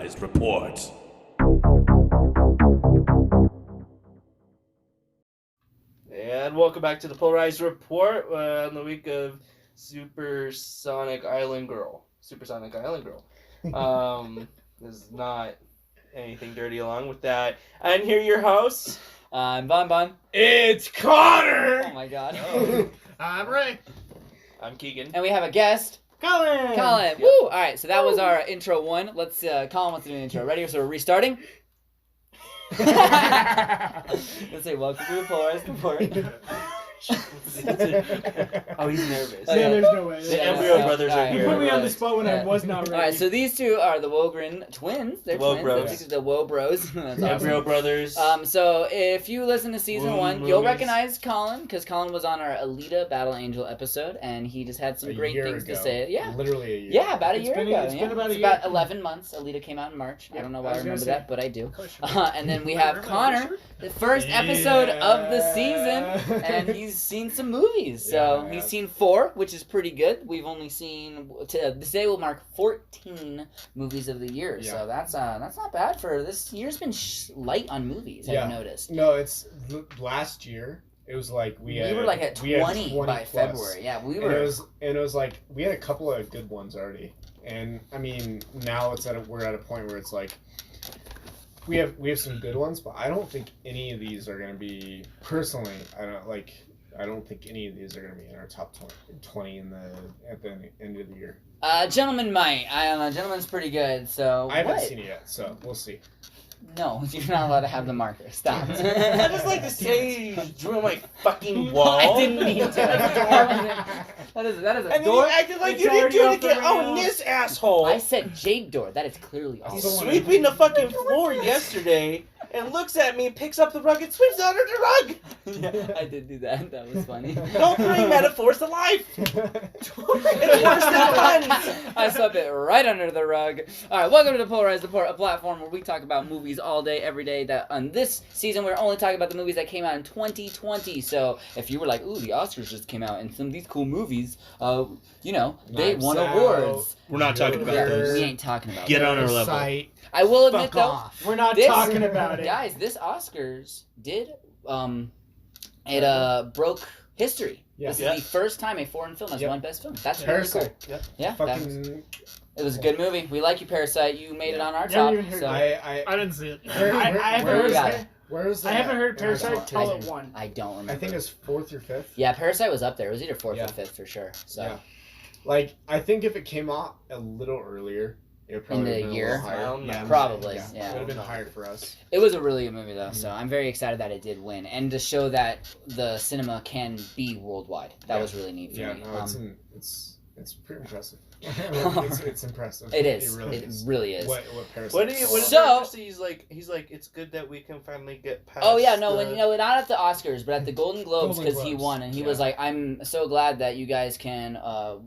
Polarized Report. And welcome back to the Polarize Report on the week of Supersonic Island Girl. There's not anything dirty along with that. And here are your hosts. I'm Bon. It's Connor! Oh my god. Oh. I'm Ray. I'm Keegan. And we have a guest. Colin! Colin. Yep. Woo! Alright, so that was our intro one. Let's, Colin wants to do an intro. Ready? So we're restarting? Let's say, welcome to the Polarized Report. Oh, he's nervous. Okay. Yeah, there's no way. The Yeah, embryo no, brothers are alright. You here. put me on the spot when I was not ready. Alright, so these two are the Wogren twins. They're Woe twins. bros. They're the Woe Bros. That's awesome. Embryo brothers. So if you listen to season Womb 1, you'll movies. recognize Colin, because Colin was on our Alita Battle Angel episode, and he just had some great things to say. Yeah. Literally a year. Yeah, about a year ago. It's been about a It's year. about 11 months. Alita came out in March. I don't know why I was gonna remember say. that, but I do. Question. And then we have Connor, the first episode of the season, and he's seen some movies. So Yeah, he's yeah. seen 4, which is pretty good. We've only seen this day will mark 14 movies of the year. Yeah. So that's not bad for this year's been light on movies. Yeah. I've noticed. No, it's last year. It was like we were like at we had 20 by plus. February. Yeah, we And were. it was like we had a couple of good ones already, and I mean now we're at a point where it's like we have some good ones, but I don't think any of these are gonna be personally. I don't think any of these are gonna be in our top 20 at the end of the year. Gentleman might. I don't know. Gentleman's pretty good. So I haven't what? seen it yet, so we'll see. No, you're not allowed to have the marker. Stop. I just like to say you drew on my fucking wall. I didn't mean to. That is a And then door. you acted like It's you didn't already do off it the again. Oh, rails. this asshole. I said jade door. That is clearly He's off. sweeping the fucking floor yesterday and looks at me, picks up the rug, and sweeps it under the rug. Yeah, I did do that. That was funny. Don't bring metaphors to life. It's worse than puns. I swept it right under the rug. All right, welcome to the Polarize Report, a platform where we talk about movies all day, every day. That on this season, we're only talking about the movies that came out in 2020. So if you were like, "Ooh, the Oscars just came out, and some of these cool movies, they Knives won Out. awards." We're not talking about Joker. those. We ain't talking about Get that. on our level. Site. I will admit Fuck though, off. We're not This- talking about it. guys, this Oscars did broke history. Yeah. This Yeah. is the first time a foreign film has Yep. won Best Film. That's really cool. Parasite. Yeah, that was, Fucking. it was a good movie. We like you, Parasite. You made it on our Never top. even heard So of I I didn't see it. Where- I where- haven't where heard you got of it? Where is that? I haven't heard in our Parasite top till 10? it won. I don't remember. I think it's 4th or 5th. Yeah, Parasite was up there. It was either 4th Yeah. or 5th for sure. So Yeah. Like I think if it came out a little earlier, it would probably In the have been year? a little higher. Well, Yeah, probably, Yeah, yeah. it would have been higher for us. it was a really good movie though. So I'm very excited that it did win, and to show that the cinema can be worldwide. That Yeah. was really neat for Yeah, me. no, it's pretty impressive. it's impressive. It is. It really It is. really is. What Parasite? What is So- he's like it's good that we can finally get past. Oh yeah, no, the... not at the Oscars, but at the Golden Globes, Golden because he Globes, won, and he yeah. was like, "I'm so glad that you guys can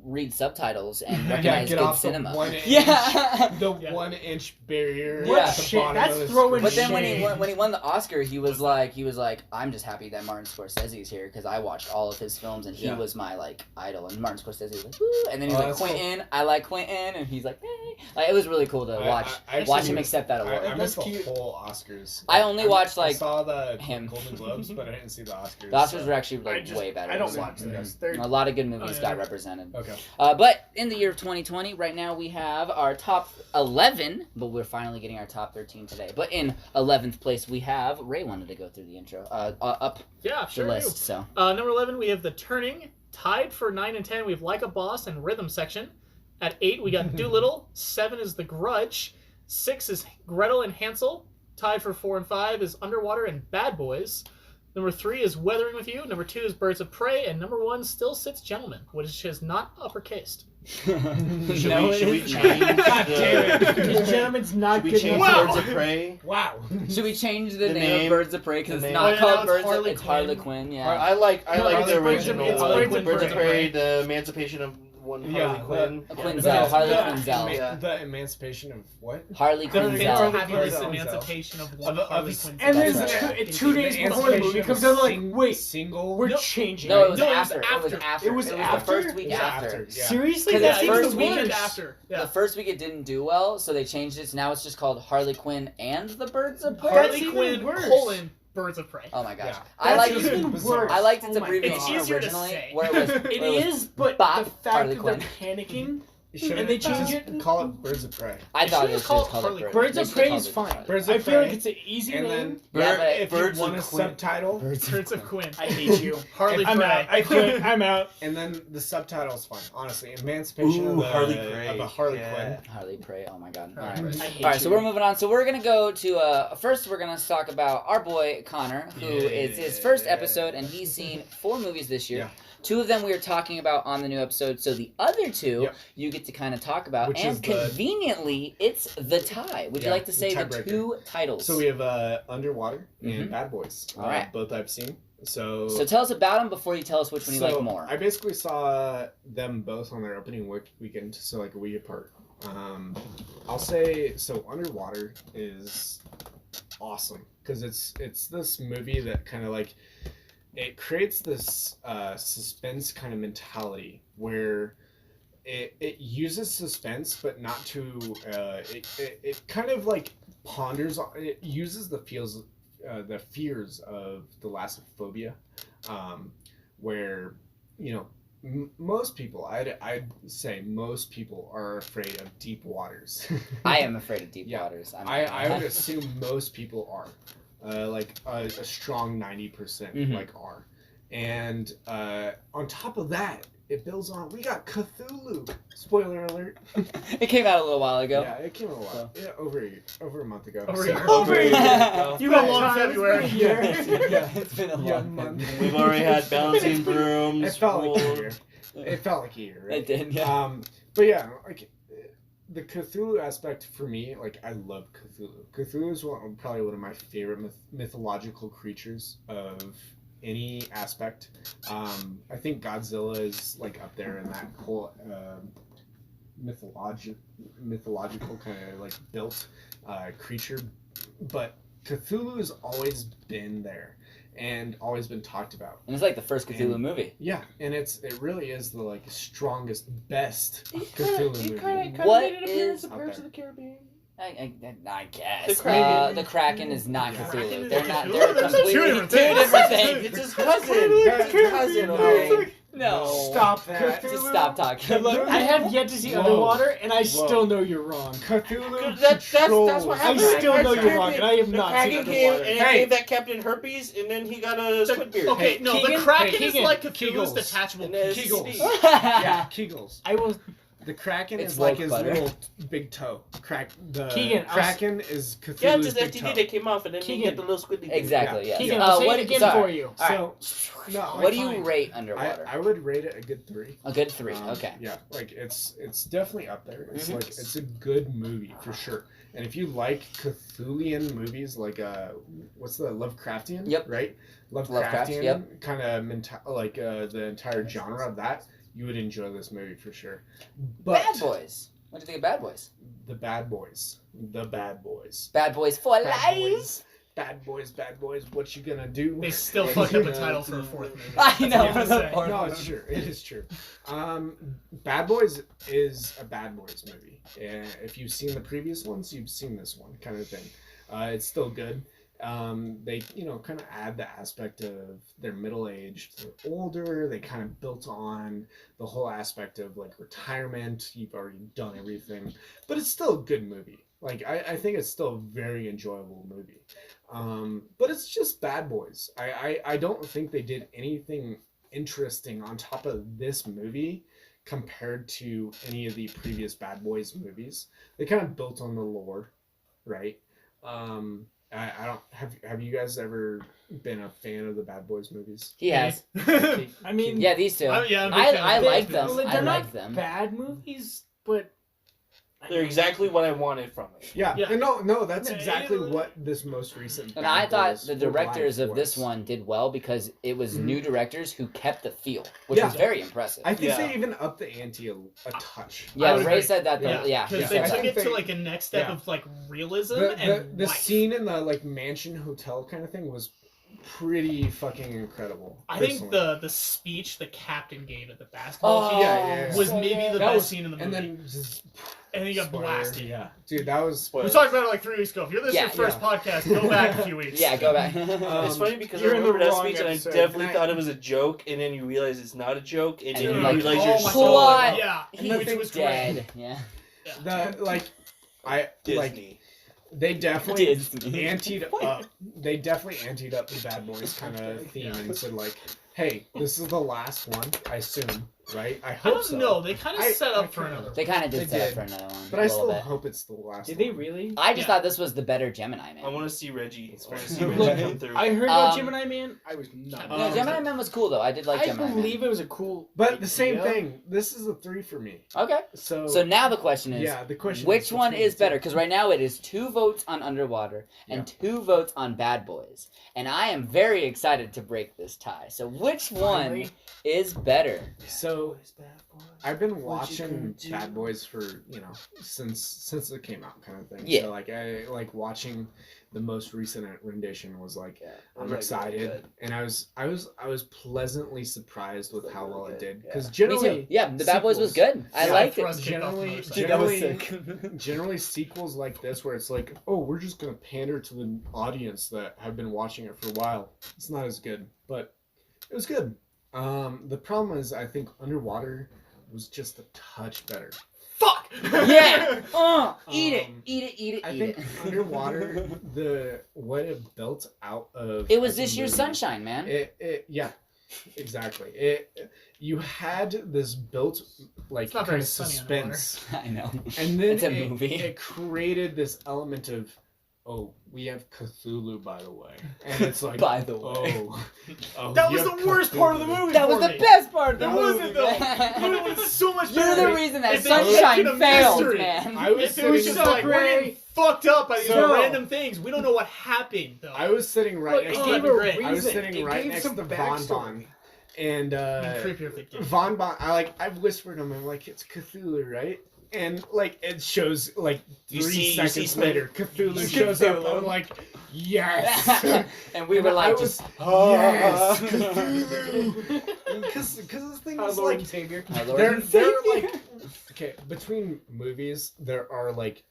read subtitles and recognize get good off the cinema." 1 inch, Yeah. the Yeah. 1 inch barrier. What at the shit, bottom that's of the throwing But then when he shame. won the Oscar, he was like, "I'm just happy that Martin Scorsese's here because I watched all of his films and he Yeah. was my like idol." And Martin Scorsese was like, "Woo!" And then he's Oh, like, that's cool. "Quentin, I like Quentin," and he's like, "Hey!" Like it was really cool to watch watch him accept that award. I missed the cute. whole Oscars. I only watched, I like, saw the him. Golden Globes, but I didn't see the Oscars. The Oscars were actually I like just- way better. I don't So, watch this. mhm. They're- A lot of good movies Oh, yeah, got they're- represented. Okay. But in the year of 2020, right now we have our top 11, but we're finally getting our top 13 today. But in 11th place, we have Ray wanted to go through the intro, up Yeah, the sure. list. So Number 11, we have The Turning. Tied for 9 and 10, we have Like a Boss and Rhythm Section. At 8, we got Doolittle. 7 is The Grudge. 6 is Gretel and Hansel. Tied for 4 and 5 is Underwater and Bad Boys. Number 3 is Weathering with You. Number 2 is Birds of Prey. And number 1 still sits Gentlemen, which is not uppercased. Should No, we it is change not. God the... damn it. Because Gentlemen's not Should we good change enough. Birds of Prey? Wow. Should we change the The name of name- Birds of Prey because the it's name- not Oh, yeah, called now it's Birds of Harley It's Harley Quinn. Quinn, I yeah. like No, the it's Birds of- original. it's I like Birds Birds of of Prey, Prey. the Emancipation of one Yeah, Harley Quinn. Quinzel, Harley Quinzel. Yeah. The emancipation of what? Harley The Quinzel. fabulous Quinzel. emancipation of one Of- Harley of- Quinn. And then That's it's two days The before the movie emancipation comes of out, like, wait, single. we're No. changing. No, it was No, it was after. It was after. after. It was the after? first week It was after. yeah. Seriously, Because that at seems first the we weekend worst. after. Yeah. The first week it didn't do well, so they changed it. So now it's just called Harley Quinn and the Birds of Prey. Harley even Quinn worse. Birds of Prey. Oh my gosh, Yeah. I That's liked even bizarre. worse. I liked its Oh my abbreviation It's easier to originally, say. where it was. It where it was is, but Bop the fact Harley that they're Quinn. panicking. Shouldn't And they it change just it? call it Birds of Prey. I thought should it just was call just it called Harley Birds. Quinn. Birds They of should Prey call is it fine. Birds I of feel Prey. like it's an easy And name. then Yeah, but if Birds you want of a Quinn. subtitle, Birds of Quinn. I hate you. Harley I'm Prey. out. I quit. I'm out. and then the subtitle's fine. Honestly, emancipation of, Harley Prey. of a Harley Yeah. Quinn. Harley Prey. Oh my god. All Harley right. Prey. I hate All right, so you. we're moving on. So we're gonna go to first. We're gonna talk about our boy Connor, who is his first episode, and he's seen 4 movies this year. Yeah. 2 of them we are talking about on the new episode. So the other 2 Yep. you get to kind of talk about, Which and is the- conveniently, it's the tie. Would you Yeah, like to the say the tiebreaker. 2 titles? So we have Underwater Mhm. and Bad Boys. All right. Both I've seen. So tell us about them before you tell us which one you so like more. I basically saw them both on their opening weekend, so like a week apart. I'll say so. Underwater is awesome because it's this movie that kind of like it creates this suspense kind of mentality where it uses suspense but not to it kind of like ponders on it uses the fears of thalassophobia, where most people I'd say most people are afraid of deep waters. I am afraid of deep Yeah. waters. I would assume most people are, like a strong 90% Mhm. like are, and on top of that, it builds on. We got Cthulhu. Spoiler alert. It came out a little while ago. Yeah, it came a while. Yeah, over a month ago. Over a So- year. Over a year. You got long Time. February. Yeah. Yeah. It's been a Yeah, long month. month. We've already had bouncing brooms. It felt like a roar. year. It felt like a year, right? It did, yeah. But yeah, like the Cthulhu aspect for me, like I love Cthulhu. Cthulhu is probably one of my favorite mythological creatures of any aspect. I think Godzilla is like up there in that whole mythological kind of like built creature, but Cthulhu has always been there and always been talked about. And it's like the first Cthulhu movie. Yeah, and it really is the like strongest, best Cthulhu movie. What made an appearance is- in out Pirates there. of the Caribbean. I guess. The Kraken. The Kraken is not Yeah. Cthulhu. Kraken is They're a not. Cthulhu? They're Those are completely two two different different things. things. It's his cousin. It's his cousin. Okay. No. Stop that. Just stop talking. Look, I have yet to see Whoa. Underwater, and I Whoa. still know you're wrong. Cthulhu That's controls. what I happened. still know The you're wrong, and I have the not seen Kraken came Underwater. and Hey. gave that Captain herpes, and then he got a squid beard. Okay, Hey, no, the Keegan? Kraken Hey, is Keegan, like Cthulhu's Kegels. detachable And then Kegels. Steve. Yeah, Kegels. I will. The Kraken It's is like woke his butter. little big toe. The Keegan, Kraken is Cthulhu's Yeah, just big FTD toe. that came off, and then you Keegan. get the little squidly beard. Exactly. Yes. Keegan, I'll say what it again sorry. for you. All right. So, no, What do fine. you rate Underwater? I would rate it a good 3. A good 3. Um, Okay. Yeah, like it's definitely up there. It's Mhm. like it's a good movie for sure. And if you like Cthulhian movies, like what's the Lovecraftian? Yep. Right. Lovecraft, Lovecraftian yep. kind of like the entire genre of that. You would enjoy this movie for sure. But Bad Boys. What do you think of Bad Boys? The Bad Boys. The Bad Boys. Bad Boys for Bad life. Boys. Bad Boys. Bad Boys. What you gonna do? They still What fucked you up a gonna title for a do? 4th movie. I That's know. all I'm For gonna the say. fourth No, one. it's true. It is true. Bad Boys is a Bad Boys movie. And if you've seen the previous ones, you've seen this one kind of thing. It's still good. They, kind of add the aspect of they're middle-aged, they're older. They kind of built on the whole aspect of like retirement. You've already done everything, but it's still a good movie. Like I think it's still a very enjoyable movie. But it's just Bad Boys. I don't think they did anything interesting on top of this movie compared to any of the previous Bad Boys movies. They kind of built on the lore, right? I don't have you guys ever been a fan of the Bad Boys movies? He has. I mean, Yeah, these two. Yeah, I'm a big fan I of like these them. movies. they're I not like them. bad movies, but They're exactly what I wanted from it. Yeah. Yeah. And no, that's Yeah, exactly it- what this most recent. And Bad I thought Boys the for directors Life of this was. one did well because it was Mhm. new directors who kept the feel, which Yeah. was very impressive. I think Yeah. they even upped the ante a touch. Yeah, I would Ray agree. said that. Yeah, Yeah, he because said they I that. took think it to they- like a next step yeah. of like realism The and the life. scene in the like mansion hotel kind of thing was pretty fucking incredible. I think personally. the speech the captain gave at the basketball Oh, game yeah. was maybe the That best was- scene in the movie. and then just And then you got spoiler, blasted. Yeah, dude, that was. Spoiler. We talked about it like 3 weeks ago. If you're this Yeah, your first podcast, go back a few weeks. Yeah, go back. It's funny because I you're in the remember that wrong speech and I episode. definitely And I- thought it was a joke, and then you realize it's not a joke, and And then you're you like, realize oh you're my so God. Yeah, He which was great. dead. Yeah. The like, I like Disney. they definitely Disney. anteed up. They definitely anteed up the Bad Boys kind of theme and said like, "Hey, this is the last one, I assume, right? I I hope don't so." know. They kind of I- set I up for kinda- another. They kind of They did set up did. for another one. But a I little still bit. hope it's the last. Did one. they really? I just Yeah. thought this was the better Gemini Man. I want to see Reggie. I want to It's see fine. Reggie come through. I heard about Um, Gemini Man. I was not. No, No, Gemini Man was cool though. I did like I Gemini believe it was a cool. But the same idea. thing. This is a 3 for me. Man. Okay. So. So now the question is, yeah, the question. which is one between is the two. better? Because right now it is 2 votes on Underwater and 2 votes on Bad Boys, and I am very excited to break this tie. So which one Finally. is better? So I've been What you watching gonna do? Bad Boys for since it came out, kind of thing. Yeah. So like I like watching the most recent rendition was like Yeah, I'm really excited, good. and I was pleasantly surprised with how well it did Yeah. because Me generally too. Yeah, the Bad Boys was sequels- good. I Yeah, liked for it. us kicked off the Generally- motorcycle. Dude, that was generally- sick. generally sequels like this where it's like, oh, we're just gonna pander to the audience that have been watching it for a while. It's not as good, but it was good. The problem is I think Underwater was just a touch better. Fuck. Yeah. Eat it. Um, Eat it. Eat it. I Eat think it. Underwater, what it built out of. It was as a this year's movie, Sunshine, man. Yeah, exactly. You had this built like It's not kind very of sunny underwater. suspense, I know. and then It's a movie. It created this element of, oh, we have Cthulhu, by the way, and it's like, By the way. oh, That you was have the worst part of the Cthulhu. movie. That was for the me. best part of the That movie. wasn't though. But it was so much You're better. the reason that If they kept it Sunshine a failed, mystery. man. I was If it was sitting just like we're Ray. getting fucked up by these So- random things, we don't know what happened though. I was sitting right Look, next it Oh, to gave that'd a be great. reason. I was sitting It right gave next some to Von backstory. Bon. And creepier if they did. Von Bon, I whispered him. I'm like, it's Cthulhu, right? And like it shows like You 3 see- you seconds see later, Cthulhu shows up. Cthulhu. I'm like, yes. And we And were like, I was, just, yes, Cthulhu. Because this thing Our is Lord like, and Savior. my Lord they're and they're Savior. like, okay, between movies there are like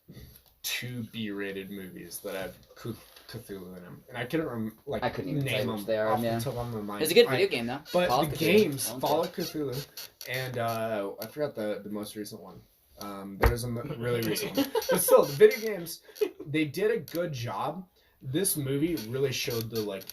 2 B-rated movies that have Cthulhu in them, and I couldn't I couldn't even tell name you them which they are, off yeah. the top of my mind. It's a good I- video game, though. But Call the of Cthulhu. games Don't follow tell. Cthulhu, and I forgot the most recent one. There's a really recent one, but still, the video games they did a good job. This movie really showed the like,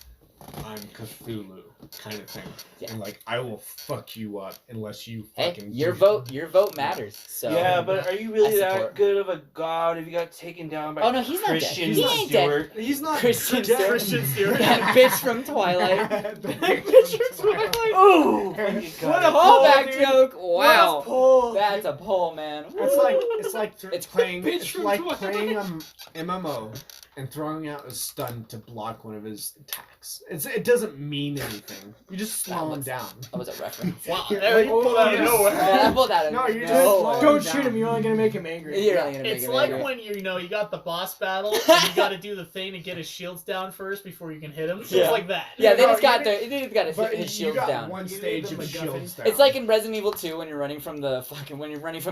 I'm Cthulhu kind of thing, Yeah. and like I will fuck you up unless you Hey, fucking your do- vote matters. So Yeah, but are you really I that support- good of a god if you got taken down by Oh, no, he's not dead. Christian He ain't dead. Stewart? He's not Christian dead. Stewart. Christian Stewart. that bitch from Twilight. The bitch from Twilight. Oh, What a callback dude. joke! Wow, Pull. that's a pull, man. It's like It's playing bitch it's from like Twilight. playing a MMO and throwing out a stun to block one of his attacks. It doesn't mean anything. You just slow him down. That was a reference. Wow, Yeah, Eric like, pulled out of you just- nowhere. Yeah, I pulled that. No, you're just nowhere. Don't down. shoot him. You're only gonna make him angry. You're only gonna make It's him like angry. when you got the boss battle and you got to do the thing to get his shields down first before you can hit him. Yeah. It's like that. Yeah, they No, just got you their, they just got But his you shields got down. one You stage need of the shields MacGuffin. down. It's like in Resident Evil 2 when you're running from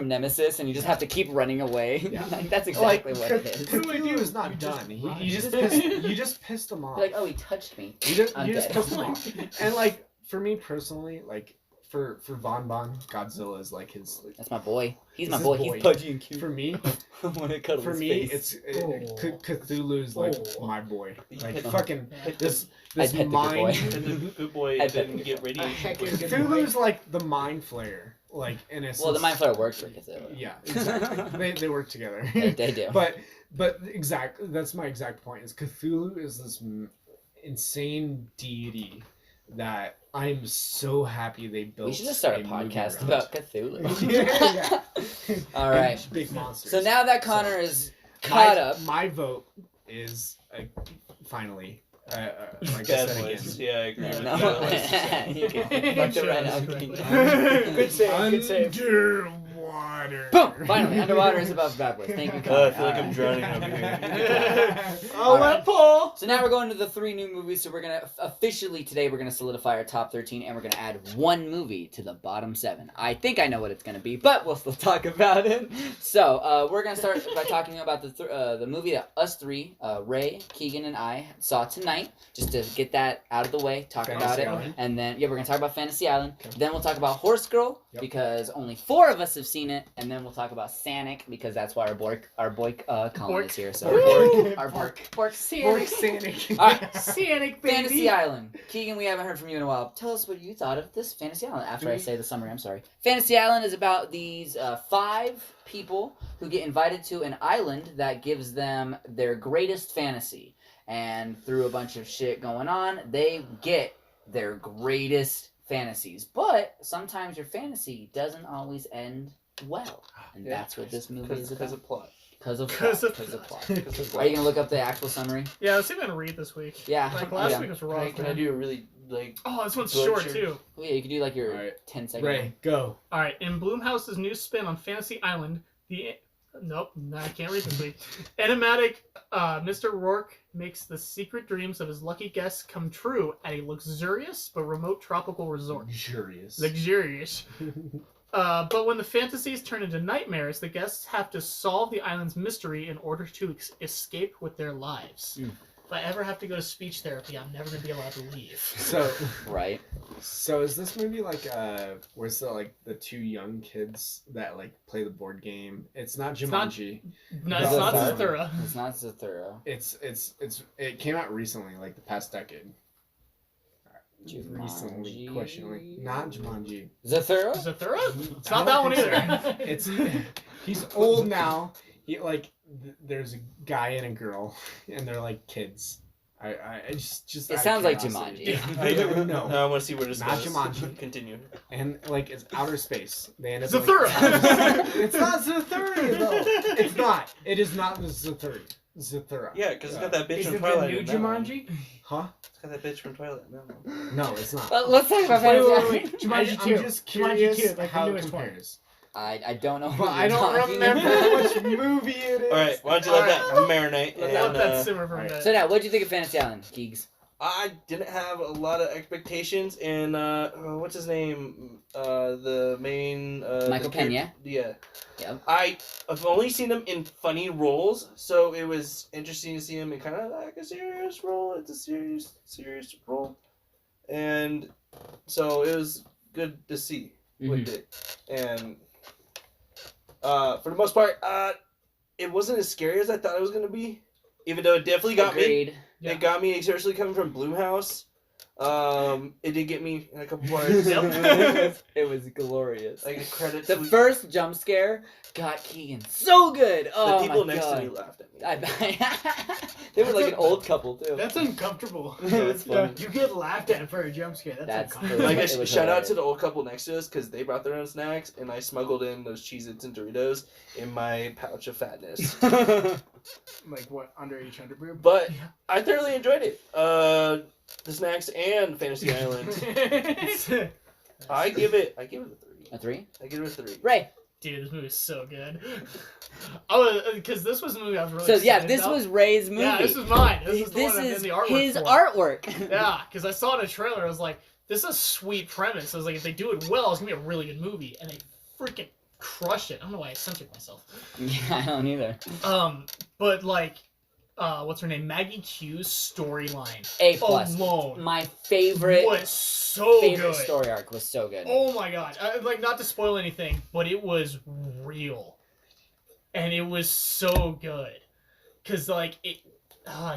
Nemesis and you just have to keep running away. Yeah. Like, that's exactly what it is. Cthulhu is not done. You just pissed him off. You're like, oh, he touched me. You I'm just dead. pissed him off. And like for me personally, like for Von Bon, Godzilla is like his. Like, That's my boy. He's This my is boy. boy. He's pudgy and cute. for me, I want to cuddle for his me, face. Cthulhu's like Oh. my boy. Like Pet- fucking pet- this I'd pet the good boy. mind. And the good boy I didn't bet get the radiation. Heck poisoning. is- Cthulhu's like the mind flayer. Like in a Well, the sense- Mind Flayer works for Cthulhu. Yeah, exactly. they work together. They do. But exactly that's my exact point. Is Cthulhu is this insane deity that I'm so happy they built. We should just start a movie podcast around. about Cthulhu. Yeah. All right. Big monsters. So now that Connor is caught up, My vote is finally. Like I Bad said voice. again. Yeah, I agree with no, that. you can fuck the right out. Good save. Good save. Underwater. Boom! Finally, underwater is above bad boys. Thank you, Connor. I feel like I'm drowning over here. I'll All let Paul. So now we're going to the 3 new movies. So we're gonna officially today we're gonna solidify our top 13, and we're gonna add 1 movie to the bottom 7. I think I know what it's gonna be, but we'll still talk about it. So we're gonna start by talking about the movie that us 3, Ray, Keegan, and I saw tonight, just to get that out of the way, talk Fantasy about it, Island. and then we're gonna talk about Fantasy Island. Okay. Then we'll talk about Horse Girl because only 4 of us have seen it, and then we'll talk about Sonic because that's why our boy Colin is here. So our Bork Sanic. All right. Sanic, baby. Fantasy Island. Keegan, we haven't heard from you in a while. Tell us what you thought of this Fantasy Island after I say the summary. I'm sorry. Fantasy Island is about these 5 people who get invited to an island that gives them their greatest fantasy. And through a bunch of shit going on, they get their greatest fantasies. But sometimes your fantasy doesn't always end well. And Yeah. that's what this movie is Because about. of plot. Because of Because plot. of- Because of plot. Because of Are plot. you going to look up the actual summary? Yeah, let's see if I can read this week. Yeah. Like last yeah. week was Can rough. I man. do a really, like... Oh, this one's Butcher. short too. Oh, yeah, you could do like your Alright. 10-second Ray, go. All right, in Blumhouse's new spin on Fantasy Island, nope, I can't read this week. Enigmatic Mr. Rourke makes the secret dreams of his lucky guests come true at a luxurious but remote tropical resort. Luxurious. But when the fantasies turn into nightmares, the guests have to solve the island's mystery in order to escape with their lives. If I ever have to go to speech therapy, I'm never going to be allowed to leave. So, Right. so is this movie like where it's like the 2 young kids that like play the board game? It's not not- Jumanji. No, it's not Zathura. It's not Zathura. It came out recently, like the past decade. Recently, Jumanji. questionably, not Jumanji. Zathura? Zathura? It's I not don't that one think either. It's he's old now. He there's a guy and a girl, and they're like kids. I just. It out of sounds like curiosity. Jumanji. I don't know. I want to see where this Not goes. Jumanji. Continue. And like it's outer space. They end up Zathura! it's not Zathura though. It's not. It is not the Zathura. Yeah, because it's got that bitch Is from it the Twilight. new in that one. Jumanji? Huh? It's got that bitch from Twilight. No. No, it's not. Let's talk about Wait, Fantasy wait, Island. wait. Jumanji 2. I'm just Jumanji curious 2, like the how it newest one. compares. I don't know. But What I you're don't talking remember about. which movie it is. All right, why don't you let that marinate? Let And, that simmer for a alright. minute. So now, what do you think of Fantasy Island, Keegs? I didn't have a lot of expectations, and what's his name? The main Michael the character- Pena? Yeah. Yep. I've only seen him in funny roles, so it was interesting to see him in kind of like a serious role. It's a serious role, and so it was good to see with it. And for the most part, it wasn't as scary as I thought it was gonna be, even though it definitely got me. Agreed. Yeah. It got me, especially coming from Blumhouse. It did get me in a couple parts. It was glorious. Like the credits. The first jump scare got Keegan so good. Oh the people my next God. to me laughed at me. They were like an old couple too. That's uncomfortable. It was funny. You get laughed at for a jump scare. That's That's- uncomfortable. Like It was shout out hilarious. to the old couple next to us because they brought their own snacks, and I smuggled in those Cheez-Its and Doritos in my pouch of fatness. Like what, under each underboob? But I thoroughly enjoyed it. The snacks and Fantasy Island. I give it a 3. A 3? I give it a 3. Ray. Dude, this movie is so good. I was because this was a movie I was really. So yeah, excited this about. was Ray's movie. Yeah, this is mine. This is the one I did the artwork his for. artwork. Yeah, because I saw it in a trailer. I was like, this is a sweet premise. I was like, if they do it well, it's gonna be a really good movie, and they freaking crushed it. I don't know why I censored myself. Yeah, I don't either. But like, what's her name? Maggie Q's storyline A plus. alone My favorite was so favorite good. story arc was so good. Oh my god! Like, not to spoil anything, but it was real, and it was so good. Cause like it,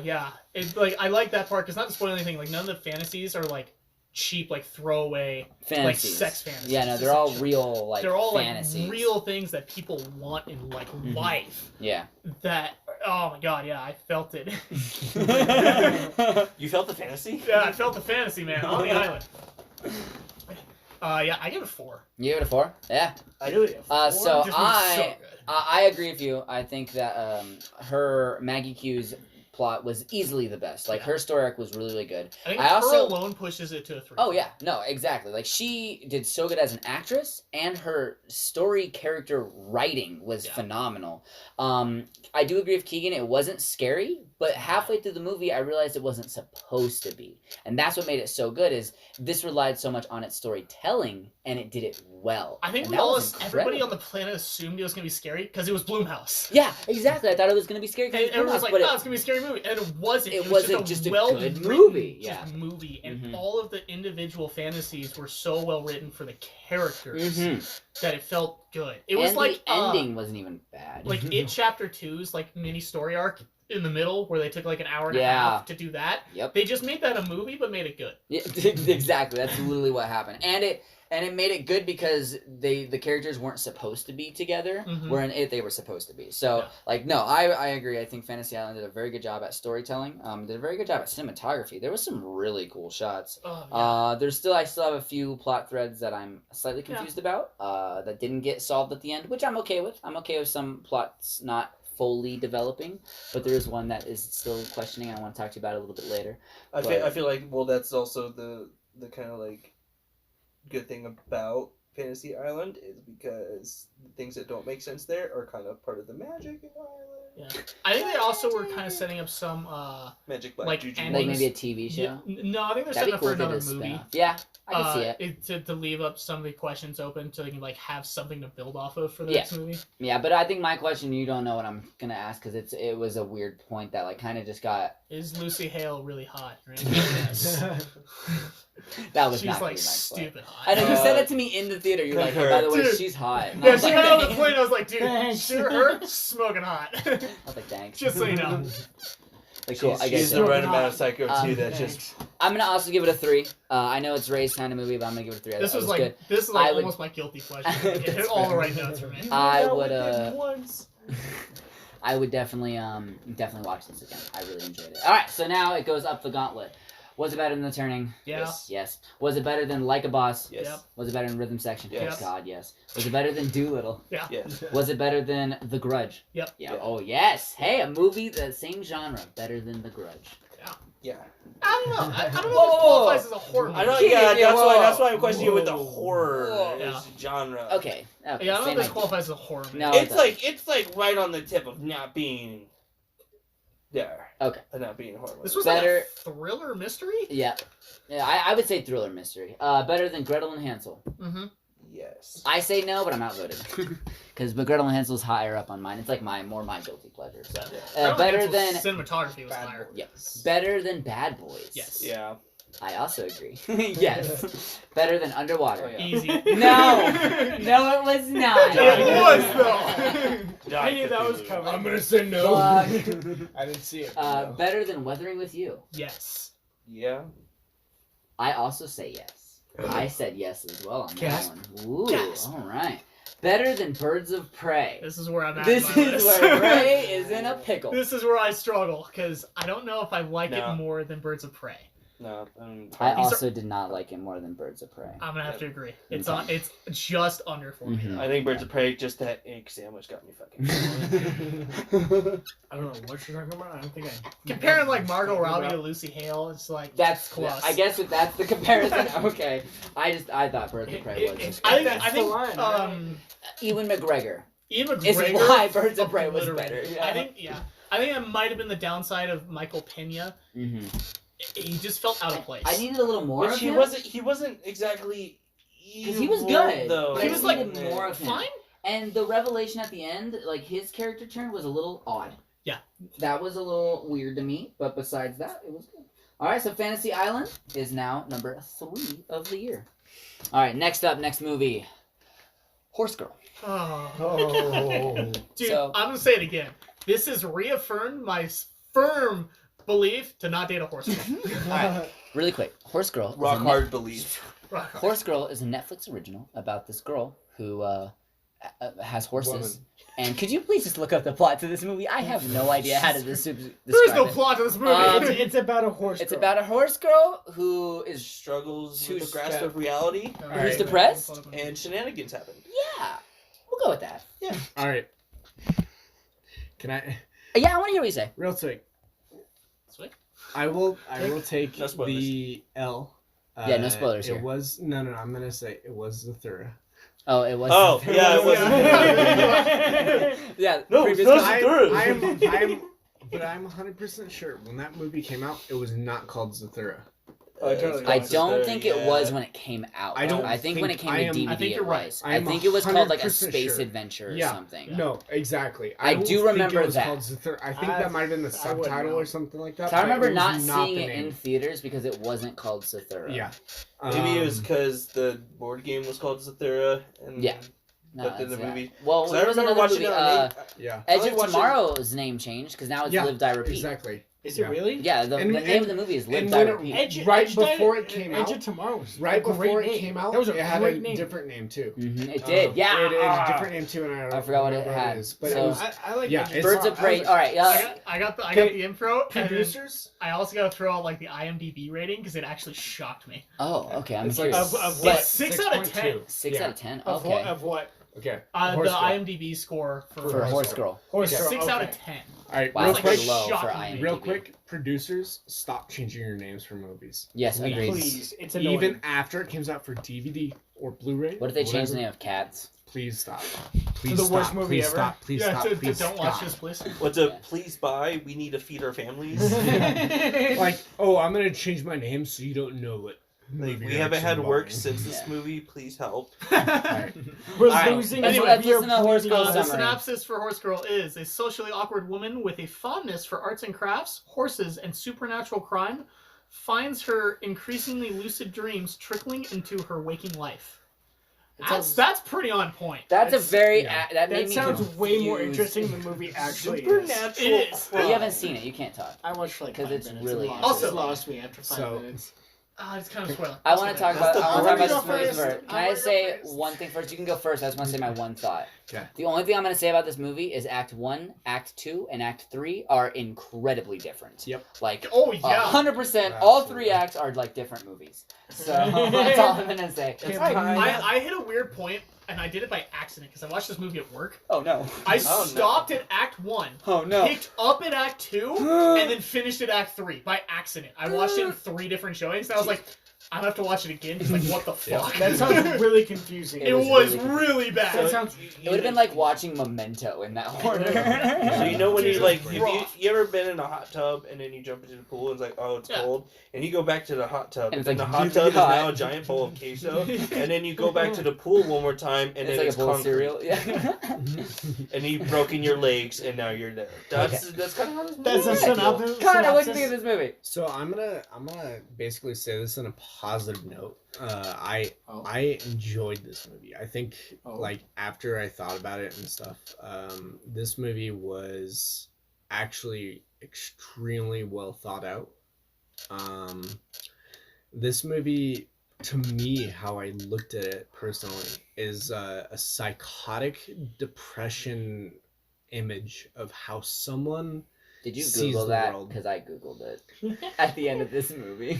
yeah, it like I like that part. Cause not to spoil anything, like none of the fantasies are like cheap like throwaway like Fantasies. sex fantasies. Yeah, no, they're all essentially. real like They're all fantasies. like real things that people want in like life. Yeah. That oh my god, yeah, I felt it. You felt the fantasy? Yeah, I felt the fantasy, man, on the island. Yeah, I give it 4. You give it a 4? Yeah. I do it. So Just was so good. I agree with you. I think that her Maggie Q's plot was easily the best. Like her story arc was really, really good. I think I her also- alone pushes it to a 3. Oh yeah, no, exactly. Like she did so good as an actress, and her story character writing was Yeah. phenomenal. I do agree with Keegan. It wasn't scary, but halfway through the movie, I realized it wasn't supposed to be, and that's what made it so good. Is this relied so much on its storytelling, and it did it well. I think and we that all, was everybody incredible. on the planet assumed it was gonna be scary because it was Blumhouse. Yeah, exactly. I thought it was gonna be scary. 'cause And it was everyone was like, but "Oh, it's gonna be a scary movie," and it wasn't. it was wasn't just a well-written, good movie, just yeah. movie, and Mhm. all of the individual fantasies were so well written for the characters Mhm. that it felt good. It was And like the ending wasn't even bad. like It Chapter 2's like mini story arc in the middle where they took like an hour and a Yeah. half to do that. Yep. They just made that a movie, but made it good. Yeah, exactly. That's literally what happened, and it made it good because the characters weren't supposed to be together. Mhm. Where in it they were supposed to be. So Yeah. like no, I agree. I think Fantasy Island did a very good job at storytelling. Did a very good job at cinematography. There was some really cool shots. Oh, yeah. I still have a few plot threads that I'm slightly confused about. That didn't get solved at the end, which I'm okay with. I'm okay with some plots not fully developing, but there is one that is still questioning, and I want to talk to you about it a little bit later. I feel like that's also the kind of like good thing about Fantasy Island is because the things that don't make sense there are kind of part of the magic of the island. Yeah. I think they also were kind of setting up some Magic by like Juju. endings. Like maybe a TV show. Yeah, no, I think they're That'd setting be up cool for if they another did a movie. spin-off. Yeah, I can see it. To leave up some of the questions open so they can like have something to build off of for the Yeah. next movie. Yeah, but I think my question, you don't know what I'm gonna ask because it was a weird point that like kind of just got. Is Lucy Hale really hot? Right? Yes. That was She's not gonna like be my play. stupid hot. I know you said it to me in the theater. You're like, hey, by the way, Dude. she's hot. And I Yeah, was she like, got on the "Thanks." plane. I was like, dude, Thanks. her smoking hot. I was like, thanks. Just so you know. Like, cool. I She's guess the so. right amount of psycho too. That Thanks. just I'm gonna also give it a 3. I know it's Ray's kind of movie, but I'm gonna give it a 3. I This thought it was like good. this is I like would- almost my guilty pleasure. It hit all the right notes for me. I That would within once. I would definitely watch this again. I really enjoyed it. All right, so now it goes up the gauntlet. Was it better than The Turning? Yeah. Yes. Was it better than Like a Boss? Yes. Yep. Was it better than Rhythm Section? Yes. Oh God, yes. Was it better than Doolittle? Yes. Was it better than The Grudge? Yep. Yeah. Yeah. Oh yes. Hey, a movie the same genre, better than The Grudge. Yeah. I don't know. I don't know if it Whoa. qualifies as a horror movie. I don't. Yeah, Yeah. yeah, That's whoa. why I'm questioning with the Whoa. horror Yeah. genre. Okay. Yeah, I don't know same if this idea. qualifies as a horror movie. No. It's like right on the tip of not being there. Okay. Of not being a horror. This movie. was Better- like a thriller mystery? Yeah. Yeah, I would say thriller mystery. Better than Gretel and Hansel. Mm-hmm. Yes. I say no, but I'm outvoted. Because Gretel and Hansel's higher up on mine. It's like more my guilty pleasure. So better than cinematography was Bad higher. Boys. yes, better than Bad Boys. Yes. Yeah. I also agree. Yes, better than Underwater. Oh, yeah. Easy. No, no, it was not. It was though. I knew that was Cthulhu. coming. I'm gonna say no. Fuck. I didn't see it. Better than Weathering with You. Yes. Yeah. I also say yes. I said yes as well on Gasp. that one. Ooh, Gasp. all right. Better than Birds of Prey. This is where I'm at. This in my is list. where Ray is in a pickle. This is where I struggle because I don't know if I like No. it more than Birds of Prey. No. I These are- also did not like it more than Birds of Prey. I'm gonna have to agree. It's Okay. on. It's just under for me. Mhm. though. I think Birds of Prey, just that egg sandwich got me fucking. I don't know what you're talking about. I don't think I. Comparing like Margot Robbie to Lucy Hale, it's like That's close. I guess if that's the comparison. Okay, I thought Birds of Prey was. It's- I think That's I the think line, right? Ewan McGregor. Ian Is McGregor. why Birds of Prey was obliterated. better. Yeah. I think that might have been the downside of Michael Pena. Mm-hmm. He just felt out of place. I needed a little more. Which of he him. wasn't. He wasn't exactly. 'Cause he was evil, good, Though. but He I was needed like more of him. fine. And the revelation at the end, like his character turn, was a little odd. Yeah. That was a little weird to me, but besides that, it was good. All right, so Fantasy Island is now number 3 of the year. All right, next movie, Horse Girl. Oh. Dude, So- I'm gonna say it again. This has reaffirmed my firm belief to not date a horse girl. All right. Really quick, Horse Girl. Rock hard belief. Horse Girl is a Netflix original about this girl who has horses. Woman. And could you please just look up the plot to this movie? I have no idea how to describe There's no it. plot to this movie. It's about a horse. It's girl. about a horse girl who is Struggles Who's with the grasp that? of reality, who's depressed. and shenanigans happen. Yeah, we'll go with that. All right. Can I? Yeah, I want to hear what you say. Real quick. Sweet. I will take No spoilers. the L. Yeah, no spoilers It here. was no. I'm gonna say it was Zathura. Oh, it was. Oh, yeah, it was. Yeah, No, previous it's not con- Zathura. I'm 100% sure when that movie came out, it was not called Zathura. Oh, totally. I It's don't there, think yeah. it was when it came out. I don't I think when it think- came to I am- DVD, I think it you're right. was. I I am think it was called like a 100% space sure. adventure or Yeah. something. No, exactly. I don't do think remember it was that. called Zathura. I think I- that might have been the I wouldn't subtitle know. or something like that. So I but remember it was not not seeing the it name. in theaters because it wasn't called Zathura. Yeah. Maybe it was because the board game was called Zathura, and Yeah. No, but then the that's- movie. Well, 'Cause there I was remember another watching movie. it on Yeah. Edge I like of watching- Tomorrow's name changed because now it's Yeah, Live Die Repeat. Exactly. Is Yeah. it really? Yeah, the And- name of the movie is Live and Die when it- Repeat. Right Edge before Di- it came Edge out- of Tomorrow was Right a great before it name. came out, That was a it had great a name. different name too. It did. Yeah. It had a different name too, and I I forgot what it remember had. is, but So- it was I like Yeah, Edge of it's Birds Tomorrow. of Prey. All right. I got the intro. And then producers. I also got to throw out like the IMDb rating because it actually shocked me. Oh, okay. I'm It's like curious. Of But what? 6 out of 10. 6.2. 6 Yeah. out of 10. Of Okay. what? Of what? Okay. The Horse Girl. IMDb score For for Horse Girl. Horse Okay. Girl, 6 out of okay. 10. All right, Wow, real that's quick. pretty low for shocking. IMDb. Real quick, producers, stop changing your names for movies. Yes, Please. agreed. Please, it's annoying. Even after it comes out for DVD or Blu-ray. What if they change the whatever, name of Cats? Please stop. Please the stop. worst movie please ever? stop. Please Yeah, stop. Please don't stop. watch this, please. What's a Yeah. please buy? We need to feed our families. Like, oh, I'm gonna change my name so you don't know what. Like, movie we you're haven't had actually work buying. since this Yeah. movie. Please help. Alright. We're Alright, losing. let's- it. let's We are listen to Horse Girl bleeding. The summary. synopsis for Horse Girl is a socially awkward woman with a fondness for arts and crafts, horses, and supernatural crime finds her increasingly lucid dreams trickling into her waking life. That's pretty on point. That's a very. yeah. That made That me sounds way more confused. interesting than the movie actually is. Supernatural. It is. But you haven't seen it. You can't talk. I watched like 'Cause 5 it's minutes. really It lost, interesting. it lost me after 5 So- minutes. It's kind of spoiling. I want to talk That's about. the I want to talk about this first. movie first. Can I I wanna go say first. one thing first? You can go first. I just want to say my one thought. Okay. The only thing I'm going to say about this movie is Act 1, Act 2, and Act 3 are incredibly different. Yep. Like, Oh, yeah. 100%. All three Absolutely. acts are like different movies. So that's all I'm going to say. It's Can I hit a weird point, and I did it by accident because I watched this movie at work. Oh no. I Oh, no. stopped at Act 1, Oh no. picked up at Act 2, and then finished at Act 3 by accident. I watched it in 3 different showings, and I was like, I'm gonna have to watch it again. Because, like, what the fuck? That sounds really confusing. It was was really really bad. That sounds. It would have been like watching Memento in that order. So you know when you Dude, like, have rough. you ever been in a hot tub and then you jump into the pool and it's like, oh, it's Yeah. cold, and you go back to the hot tub And and it's then like, the hot dude, tub is hot. now a giant bowl of queso, and then you go back to the pool one more time and It's then like it's a bowl of concrete, cereal. Yeah. and you've broken your legs and now you're there. That's kind of how this movie That's a feels. synopsis. Connor, what do you think of this movie? So I'm gonna basically say this in a positive note. Oh. I enjoyed this movie. I think Oh. like after I thought about it and stuff, this movie was actually extremely well thought out. This movie, to me, how I looked at it personally, is a psychotic depression image of how someone Did you sees Google the that? world. Because I Googled it at the end of this movie.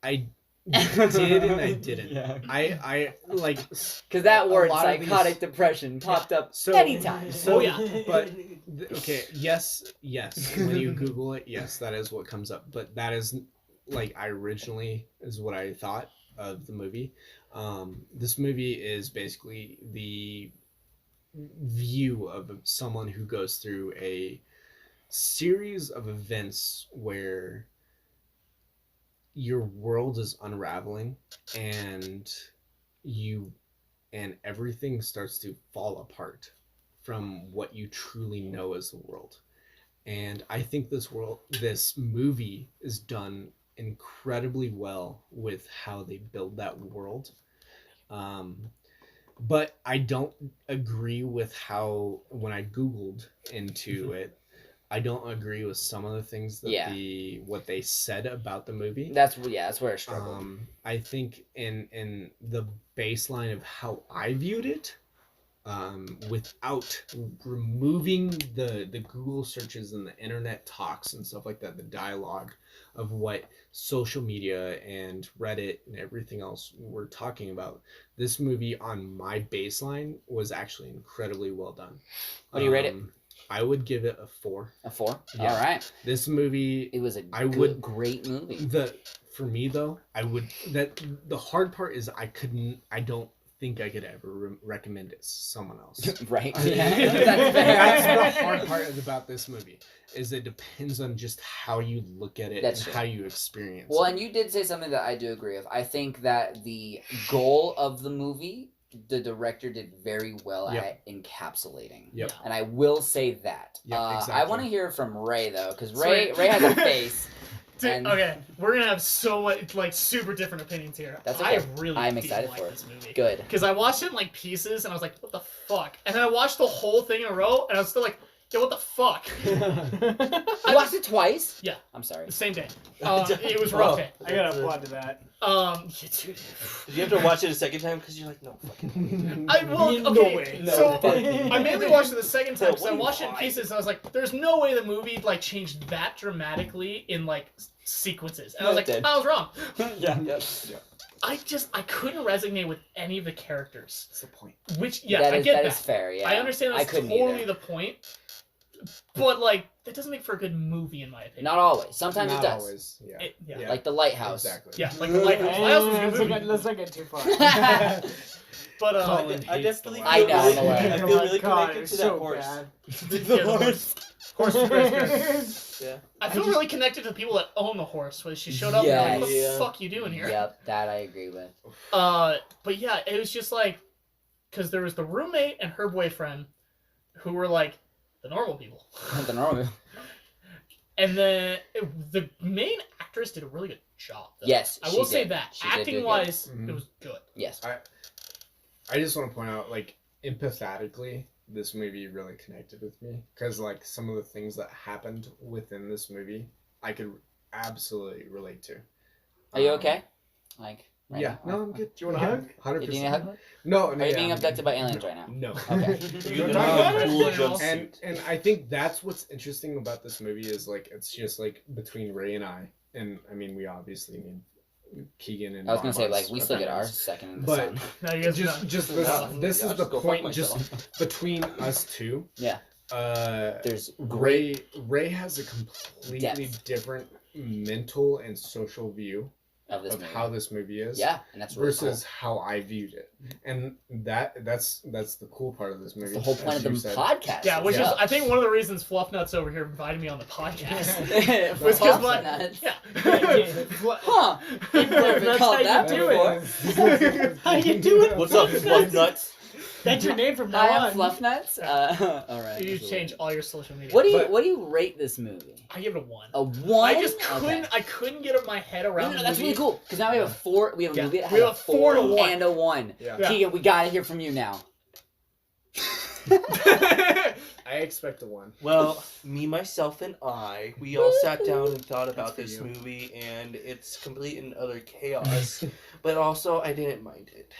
I did and I didn't. Yeah. I like Because that word, lot of psychotic these- depression, popped up so anytime. so Oh, yeah. but okay, yes, when you Google it, yes, that is what comes up. But that is like I originally is what I thought of the movie. This movie is basically the view of someone who goes through a series of events where your world is unraveling and everything starts to fall apart from what you truly know as the world. And I think this movie is done incredibly well with how they build that world. But I don't agree with how, when I Googled into it, I don't agree with some of the things that what they said about the movie. That's where I struggled. I think in the baseline of how I viewed it, without removing the Google searches and the internet talks and stuff like that, the dialogue of what social media and Reddit and everything else were talking about, this movie on my baseline was actually incredibly well done. What do you rate it? I would give it a 4. A 4? Yeah. All right. This movie, It was a great movie. For me though, the hard part is I don't think I could ever recommend it to someone else. Right. That's the hard part about this movie, is it depends on just how you look at it and how you experience Well, it. and you did say something that I do agree with. I think that the goal of the movie, the director did very well at encapsulating. Yep. And I will say that. Yep, exactly. I want to hear from Ray, though, because Ray has a face. Dude, okay, we're gonna have so much, like, super different opinions here. That's okay. I'm didn't excited like for it. this movie. Good. Because I watched it in, like, pieces, and I was like, what the fuck? And then I watched the whole thing in a row, and I was still like, yo, what the fuck? You watched it twice? Yeah. I'm sorry. The same day. It was rough. Oh. I gotta applaud to that. Yeah, dude. Did you have to watch it a second time because you're like, no fucking. Okay, way. so No. I mainly watched it the second time because I Wait, watched it in why? pieces and I was like, there's no way the movie like changed that dramatically in like sequences. And I was like, It did. I was wrong. Yeah. I couldn't resonate with any of the characters. That's the point. Which, that I is, get that that. is fair, yeah. I understand I that's couldn't totally either. the point. But like, that doesn't make for a good movie in my opinion. Not always. Sometimes Not it does. always. Yeah. Yeah. Like The Lighthouse. Exactly. Yeah, like the Lighthouse. Lighthouse was a good movie. Let's not get too far. But Colin I hates definitely the I know, I'm feel aware. I feel really connected to that horse. Yeah, the horse was very good. Yeah. I feel really connected to the people that own the horse. When she showed up, and I'm like, what Yes. the fuck you doing here? Yep, that I agree with. But yeah, it was just like, because there was the roommate and her boyfriend, who were like the normal people, The normal. and then the main actress did a really good job. Though. Yes, I will she say did. that She did do acting good. wise, Mhm. it was good. Yes. I just want to point out, like, empathetically, this movie really connected with me, because like some of the things that happened within this movie, I could absolutely relate to. Are you okay? Like, right Yeah. now? No, I'm good. Do you want a hug? 100%. You need a hug? No. Are you being abducted by aliens right now? No. Okay. You We're know, talking about dual it. jumpsuit. and I think that's what's interesting about this movie is like it's just like between Ray and I, and I mean we obviously need Keegan and I was gonna say, like, Mama's we still get our opinions. second in the But- sun. Now you guys Just No, this I'll is the just go fuck point just myself. between us two. Yeah. There's great Ray has a completely depth different mental and social view of this of movie. how this movie is. Yeah, and that's really Versus how I viewed it, and that's the cool part of this cool. movie. That's the whole point as of you the said. podcast. Yeah, which Yeah. is I think one of the reasons Fluffnuts over here invited me on the podcast. Was Was because my nuts. yeah. Huh? Never That's called how that you do before. it. How you doing? What's up, Fluff Nuts? That's your name from now I am on. Fluff Nuts. All right. You change all your social media. What do you But- What do you rate this movie? I give it a 1. A 1. I just couldn't. Okay. I couldn't get my head No, around. no, the that's movie. really cool because now we have a 4. We have a Yeah, movie that we has have a a 4 and a 1. and a 1. Yeah. Yeah. Keegan, we gotta hear from you now. I expect a 1. Well, me, myself, and I, we all sat down and thought about That's this for you. movie, and it's complete and utter chaos. But also, I didn't mind it.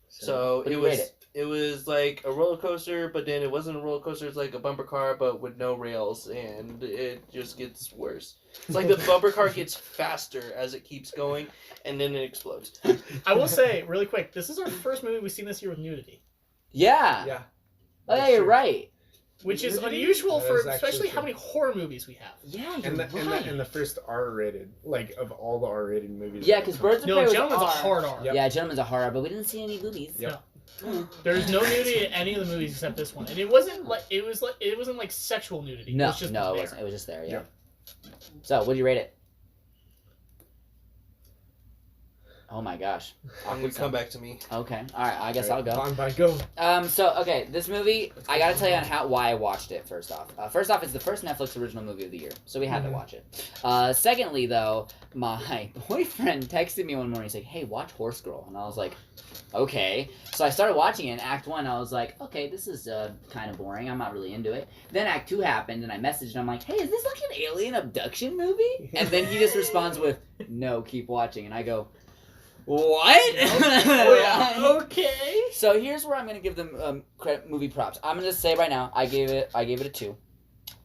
So What do it you rate was. it? It was like a roller coaster, but then it wasn't a roller coaster. It's like a bumper car, but with no rails, and it just gets worse. It's like the bumper car gets faster as it keeps going, and then it explodes. I will say really quick. This is our first movie we've seen this year with nudity, Yeah. Yeah. Oh, yeah, you're right. which is Nudity? unusual That for is actually especially how true. many horror movies we have. Yeah, you're And the, right. and the first R-rated, like of all the R-rated movies. Yeah, that because come out. Birds of Prey No, was Gentleman's a R. hard R. Yep. Yeah, Gentleman's a horror, but we didn't see any boobies. Yep. There's no nudity in any of the movies except this one, and it wasn't like sexual nudity. No, it was just no, it there. wasn't. It was just there. Yeah. Yeah. So, what do you rate it? Oh my gosh. I'm gonna come back to me. Okay. All right. I guess I'll go. Fine, go. So okay, this movie, I gotta tell you on why I watched it. First off, it's the first Netflix original movie of the year, so we had to watch it. Secondly, though, my boyfriend texted me one morning. He's like, "Hey, watch Horse Girl," and I was like, "Okay." So I started watching it. In Act 1, I was like, "Okay, this is kind of boring. I'm not really into it." Then Act 2 happened, and I messaged him. I'm like, "Hey, is this like an alien abduction movie?" And then he just responds with, "No, keep watching." And I go, "What?" Okay. So here's where I'm gonna give them movie props. I'm gonna say right now, I gave it a 2.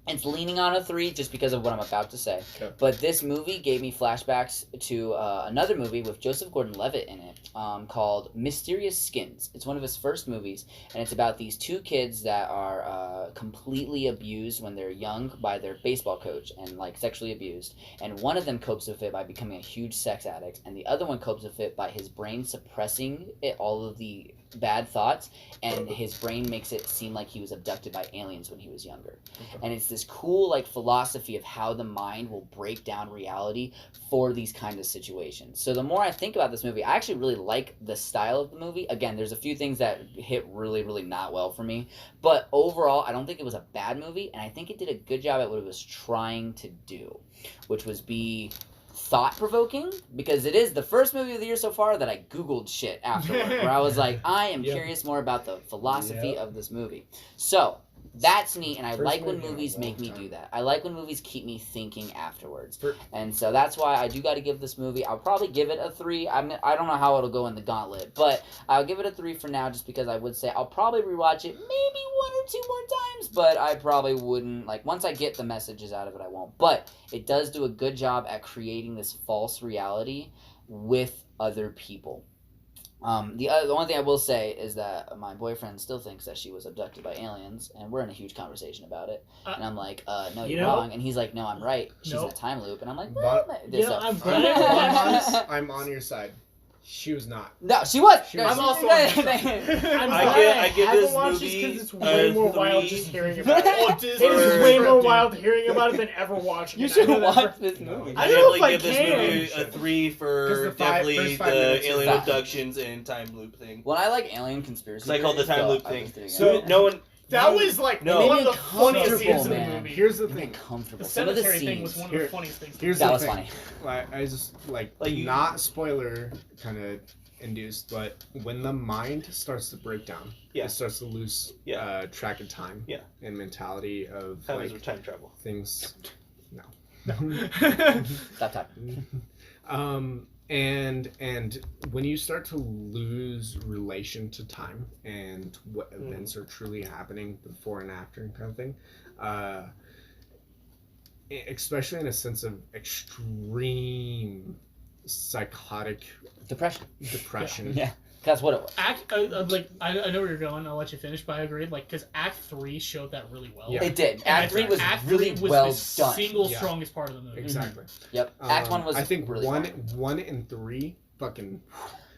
It's leaning on a 3 just because of what I'm about to say. Okay. But this movie gave me flashbacks to another movie with Joseph Gordon-Levitt in it called Mysterious Skins. It's one of his first movies, and it's about these 2 kids that are completely abused when they're young by their baseball coach and like sexually abused. And one of them copes with it by becoming a huge sex addict, and the other one copes with it by his brain suppressing all of the bad thoughts, and his brain makes it seem like he was abducted by aliens when he was younger. And it's this cool like philosophy of how the mind will break down reality for these kind of situations. So the more I think about this movie, I actually really like the style of the movie. Again, there's a few things that hit really, really not well for me, but overall I don't think it was a bad movie, and I think it did a good job at what it was trying to do, which was be thought-provoking, because it is the first movie of the year so far that I googled shit afterward, where I was like, I am curious more about the philosophy of this movie. So that's neat, and I like when movies make me do that. I like when movies keep me thinking afterwards. And so that's why I do got to give this movie, I'll probably give it a 3. I don't know how it'll go in the gauntlet, but I'll give it a 3 for now, just because I would say I'll probably rewatch it maybe 1 or 2 more times, but I probably wouldn't, like, once I get the messages out of it, I won't. But it does do a good job at creating this false reality with other people. The one thing I will say is that my boyfriend still thinks that she was abducted by aliens, and we're in a huge conversation about it. And I'm like, no, you're wrong. And he's like, no, I'm right. She's in a time loop. And I'm like, well, I'm glad I'm on your side. She was not. No, she was. I'm also on your side. I give this movie because it's way more wild 3. just hearing about it. It is way more wild hearing about it than ever watching You it. should watch this movie. I I don't know if definitely I give this can. movie a 3 for definitely first 5 the minutes are alien fine. abductions and time loop thing. Well, I like alien conspiracy. It's like called the time theories, loop so thing. I was doing So it. no one. That was like No. one of the Made me funniest comfortable, scenes in the man. movie. Here's the Made me thing. comfortable. The Some of the cemetery thing scenes. was one of the funniest things. Here's That the was thing. funny. I just like you- not spoiler kind of induced, but when the mind starts to break down, Yeah. it starts to lose track of time, Yeah. and mentality of Time like is time travel. things. No. Stop talking. And when you start to lose relation to time and what events are truly happening before and after kind of thing, especially in a sense of extreme psychotic Yeah, depression. that's what it was. I know where you're going. I'll let you finish, but I agree. Like, because Act 3 showed that really well. Yeah. It did. And Act 3 was Act really 3 was well the done. single Yeah. strongest part of the movie. Exactly. Yep. Act 1 was I think really one strong. and 3 fucking.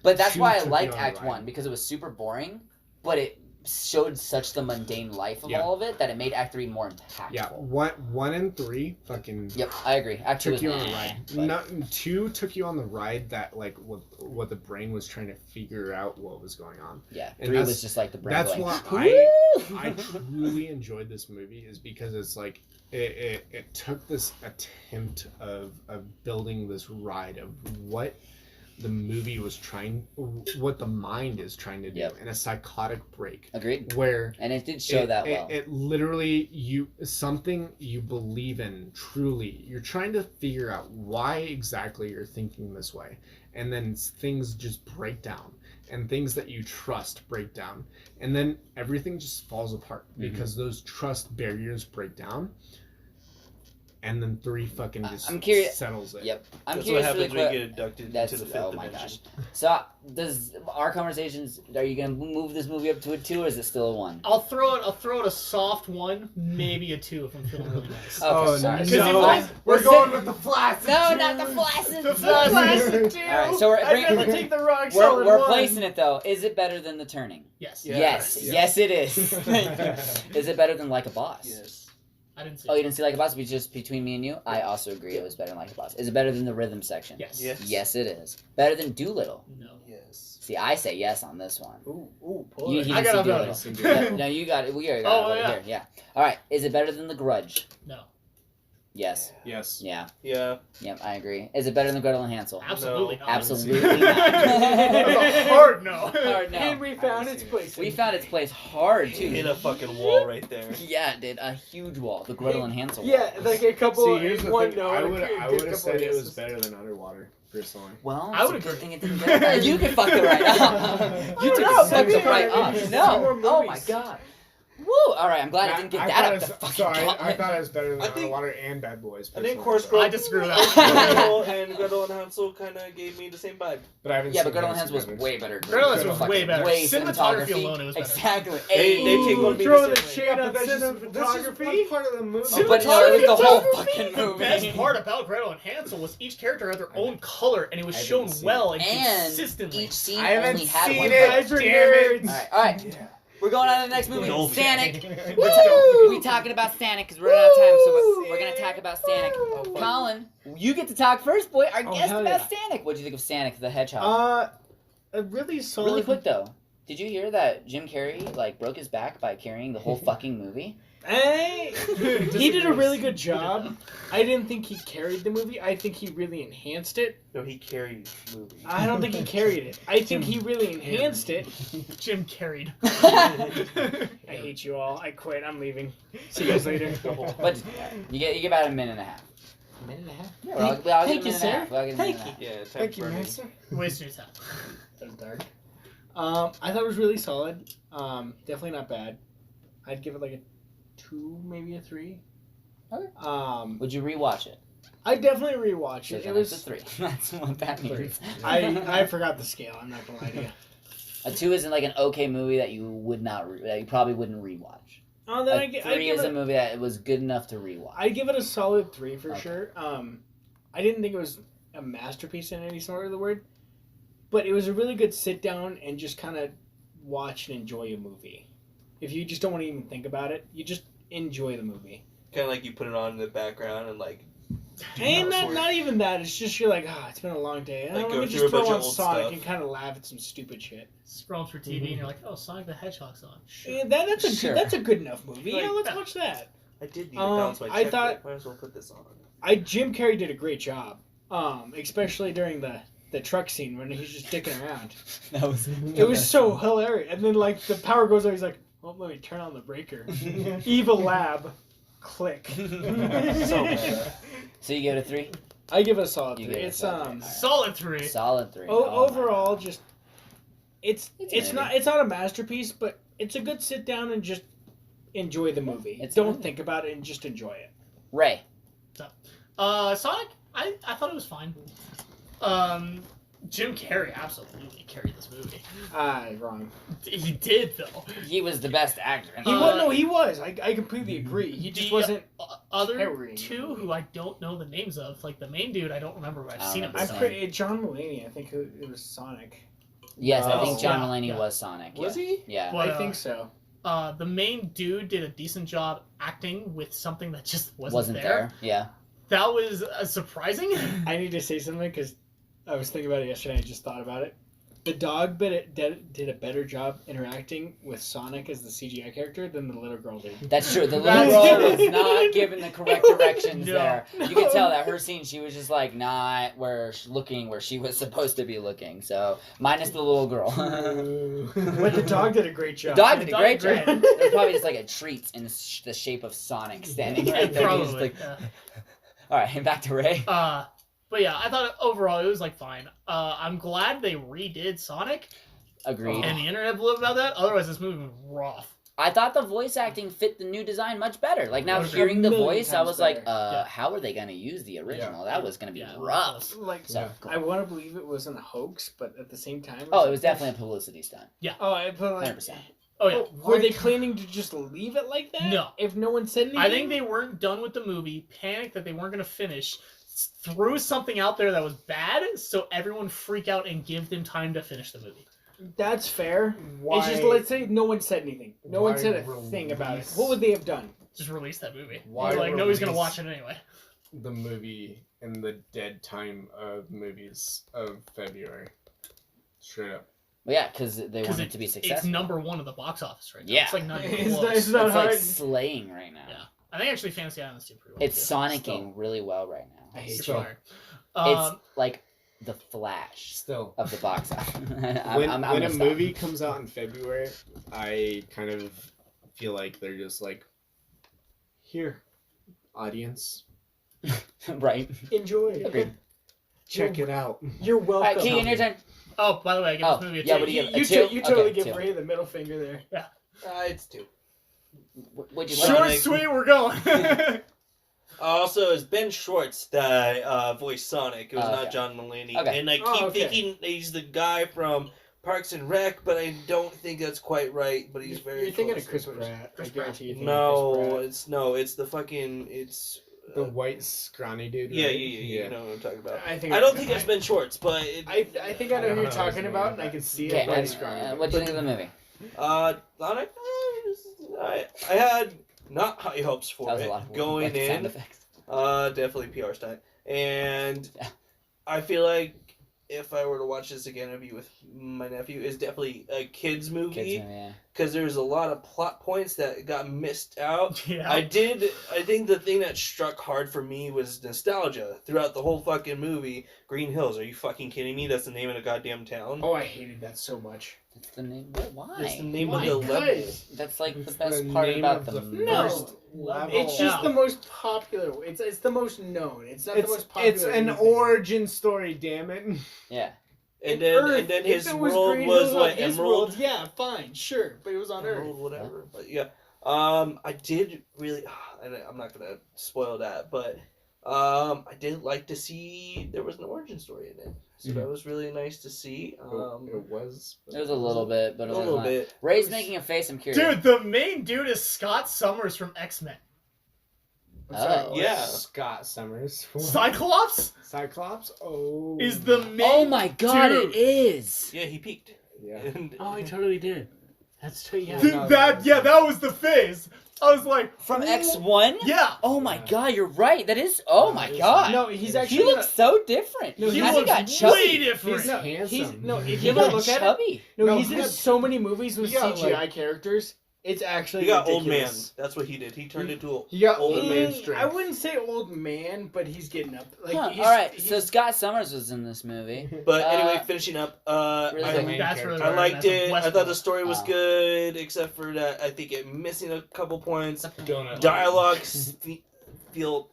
But that's Two why I took liked me on a Act ride. 1, because it was super boring, but it showed such the mundane life of Yeah. all of it that it made Act 3 more impactful. Yeah, one and 3 fucking. Yep, I agree. Act 2 Took was you on a meh, ride. but- No, 2 took you on the ride that like what the brain was trying to figure out what was going on. Yeah, And 3 that's- was just like the brain That's going, why "Woo!" I truly enjoyed this movie is because it's like it took this attempt of building this ride of what the movie was what the mind is trying to do in a psychotic break. Agreed. Where And it did show that well. It literally something you believe in truly. You're trying to figure out why exactly you're thinking this way, and then things just break down, and things that you trust break down, and then everything just falls apart because those trust barriers break down. And then 3 fucking just I'm curious. settles it. Yep. I'm That's what curious happens really when quick. you get abducted That's into the 5th oh my dimension. gosh. So does our conversations? Are you gonna move this movie up to a 2, or is it still a 1? I'll throw it a soft 1, maybe a 2 if I'm feeling really nice. Okay, Oh, sorry. no. We're going with the flaccid. No, two. not the flaccid. The flaccid 2. All right, so we're I'd rather take the rock We're solid 1. placing it though. Is it better than The Turning? Yes. Yeah. Yes, Yes. yes, it is. Is it better than Like a Boss? Yes. I didn't see Oh, it. you didn't see Like a Boss? Just between me and you, I also agree it was better than Like a Boss. Is it better than the rhythm section? Yes. Yes. Yes, it is. Better than Doolittle. No. Yes. See, I say yes on this one. Ooh, You, he I didn't got see it. Doolittle. Yeah, no, you got it. We already got Oh, it over yeah. here. Yeah. All right. Is it better than The Grudge? No. Yes. Yes. Yeah. Yeah. Yep. I agree. Is it better than Gretel and Hansel? Absolutely not. Absolutely not. That's a hard no. Hard no. And we found its place. We found its place hard too. Hit a fucking wall right there. Yeah, it did. A huge wall. The Gretel and Hansel wall. Yeah, like a couple. See, here's the one thing. no. I and would a have couple said it was yeses. better than Underwater, personally. Well, I it's would a good agree. thing it didn't get You can fuck it right up. You took No, it sucked maybe it right not. up. Maybe No. some more Oh my movies. god. Woo! All right, I'm glad it didn't get that up the fucking Sorry, I gauntlet. thought it was better than I think- Underwater and Bad Boys. I think personally, Horse but- Girl. I disagree with that. Gretel and Hansel kind of gave me the same vibe. But I haven't Yeah, seen but Gretel and Hansel Hansel was Brothers. way better. Gretel and Hansel was Fucking way better. Way Cinematography alone, it was better. Exactly. They tickled me Throw the the same way. shade on That's just cinematography. one part of the movie. Oh, but no, it was the whole Cinematography, fucking The movie. best part about Gretel and Hansel was each character had their own color, and it was I shown didn't see well and And consistently. each scene I haven't only had seen one it. color. Guys are Damn it. nerds. All right. We're going on to the next movie. Dolby. Sonic. Woo! We talking about Sonic because we're running out of time, so we're gonna talk about Sonic. Oh, fuck. Colin, you get to talk first, boy. Our Oh, guest hell about yeah. Sonic. What do you think of Sonic the Hedgehog? A really solid. Really quick though, did you hear that Jim Carrey like broke his back by carrying the whole fucking movie? Hey, he did a really good job. I didn't think he carried the movie. I think he really enhanced it. No, he carried the movie. I don't think he carried it. I think he really enhanced it. Jim carried. I hate you all. I quit. I'm leaving. See you guys later. But you get about a minute and a half. A minute and a half. Yeah, I'll Thank give you, a minute and a sir. half. I'll give a minute Thank and a Yeah, time Thank you, burning. Master. Wasting your time. That was dark. I thought it was really solid. Definitely not bad. I'd give it like a 2, maybe a 3. Okay. Um, half. Would you rewatch it? I definitely rewatched So it. then It it's a was 3. That's what that means. I forgot the scale. I'm not gonna lie to you. A 2 isn't like an okay movie that you would not that you probably wouldn't rewatch. Oh, then A I 3 give is a it. movie that was good enough to rewatch. I give it a solid 3 for Okay. sure. I didn't think it was a masterpiece in any sort of the word, but it was a really good sit down and just kind of watch and enjoy a movie. If you just don't want to even think about it, you just enjoy the movie. Kind of like you put it on in the background and like. And housework. not even that. It's just you're like, it's been a long day. Like, Let go me through just a bunch throw of on old Sonic stuff. and kind of laugh at some stupid shit. Scrolling through TV and you're like, oh, Sonic the Hedgehog's on. Sure. Yeah, Sure. that's a good enough movie. Like, Yeah, let's watch that. I did need to bounce my I check. thought- Might as well put this on. Jim Carrey did a great job. Especially during the truck scene when he's just dicking around. That was It was so hilarious. And then like the power goes out, he's like, "Oh, let me turn on the breaker." Evil lab, click. So bad. So you give it a 3? I give it a solid You 3. give it a It's solid 3. Solid 3. Solid 3. Oh my overall God. just it's It's not a masterpiece, but it's a good sit down and just enjoy the movie. It's Don't good. think about it and just enjoy it. Ray. Sonic, I thought it was fine. Jim Carrey absolutely carried this movie. Wrong. He did though. He was the best actor. He was no, he was. I completely agree. He just The wasn't. Other Carey. two who I don't know the names of, like the main dude, I don't remember. But I I've don't seen him. remember. I'm Same. pretty. John Mulaney. I think it was Sonic. Yes, I think Oh, John yeah, Mulaney yeah. was Sonic. Was yeah. he? Yeah. But, I think so. The main dude did a decent job acting with something that just wasn't, Wasn't there. Yeah. That was surprising. I need to say something because I was thinking about it yesterday. I just thought about it. The dog did a better job interacting with Sonic as the CGI character than the little girl did. That's true. The That's little girl true. was not given the correct directions No. there. You could tell that her scene, she was just like not looking where she was supposed to be looking. So minus the little girl. But the dog did a great The job. dog did a great did job. There's probably just like a treat in the shape of Sonic standing right there. He's Probably. like, all right, back to Ray. But yeah, I thought overall it was like fine. I'm glad they redid Sonic, Agreed. and the internet blew up about that. Otherwise, this movie was rough. I thought the voice acting fit the new design much better. Like now Okay. hearing the A million voice, I times was like, better. Yeah. how are they gonna use the original? That was gonna be Yeah, rough. Like, So, Yeah. cool. I want to believe it wasn't a hoax, but at the same time, Oh, it was definitely a publicity stunt. Oh, I put like. 100%. Oh yeah. Were they planning to just leave it like that? No. If no one said anything? I think they weren't done with the movie, panicked that they weren't going to finish, threw something out there that was bad, so everyone freak out and give them time to finish the movie. That's fair. Why? It's just, let's say no one said anything. No one why said a thing about it. release- What would they have done? just release that movie. Why Like nobody's gonna release- watch it anyway. The movie in the dead time of movies of February. Straight up. Well, yeah, because they Because want it to be it's successful. #1 of the box office right now. Yeah. It's like not even It's close. not- it's not It's like hard. slaying right now. Yeah. I think actually Fantasy Island's doing pretty well. It's too. sonicking really well right now. I hate It's you. fire. It's like the Flash Still. of the box office. When I'm a gonna stop. movie comes out in February, I kind of feel like they're just like, here, audience, Right. Enjoy. Agreed. check it out. You're All welcome. right, Keegan, your turn. Oh, by the way, I give Oh, this movie a yeah, 2. what do you give? A You, two? you totally Okay, give two. Ray the middle finger there. It's 2. What'd you like? Short, Sonic. sweet, we're going. Also, it's Ben Schwartz that voiced Sonic. It was Oh, not okay. John Mulaney. Okay. And I keep Oh, okay. thinking he's the guy from Parks and Rec, but I don't think that's quite right. But he's very. You're thinking close of Chris to the Pratt. Chris I guarantee you. No, it's the fucking it's. The white scrawny dude. Yeah, right? yeah. You know what I'm talking about. I think I don't think it's Ben Schwartz, but I think I know I who don't you're know talking his about, name. and I can see Okay, it. White scrawny. what do you think of the movie? Sonic. I had not high hopes for That was a it lot of going like, sound in. effects. Definitely PR stunt, and Yeah. I feel like if I were to watch this again, it'd be with my nephew. It's definitely a kids Kids movie movie, yeah. because there's a lot of plot points that got missed out. Yeah. I think the thing that struck hard for me was nostalgia throughout the whole fucking movie. Green Hills, are you fucking kidding me? That's the name of the goddamn town. Oh, I hated that so much. That's the name. Why? That's the name Why? of the level. Guys. That's like the It's best the part name about of the the movie. first No, level. it's just Yeah. the most popular. It's the most known. It's not the most popular. It's an anything. origin story, damn it. Yeah. And Earth, then if his it was world Green was Hills on what, his Emerald? world, yeah, fine, sure, but it was on Earth. Emerald, whatever. But yeah, I did really. And I'm not gonna spoil that, but I did like to see there was an origin story in it. So that was really nice to see. It was. It was a little bit, but a it was little not. bit. Ray's making a face. I'm curious. Dude, the main dude is Scott Summers from X-Men. Oh. Yeah. Scott Summers. Cyclops Cyclops? Oh. is the main. Oh my god, dude. it is. Yeah, he peaked. Yeah. And Oh, I totally did. That's true. Yeah. Dude, that was the phase. I was like, From "Ooh." X1? Yeah. Oh my god, you're right. That is. Oh my god. No, he's He actually. He looks so different. No, He Has looks got way chubby. different. He's handsome. no. If He you ever got look at it, chubby. no, No, he's he in got- so many movies with he got, CGI characters. It's actually he got old man. ridiculous. That's what he did. He turned into He got Old man strength. I wouldn't say old man, but he's getting up. Like, Huh, he's, all right, he's- so Scott Summers was in this movie. But anyway, Uh, finishing up. really I, good. main That's character. really I weird. liked That's a it. I Westworld. thought the story was Oh. good, except for that I think it missing a couple points. Donut. Dialogues feel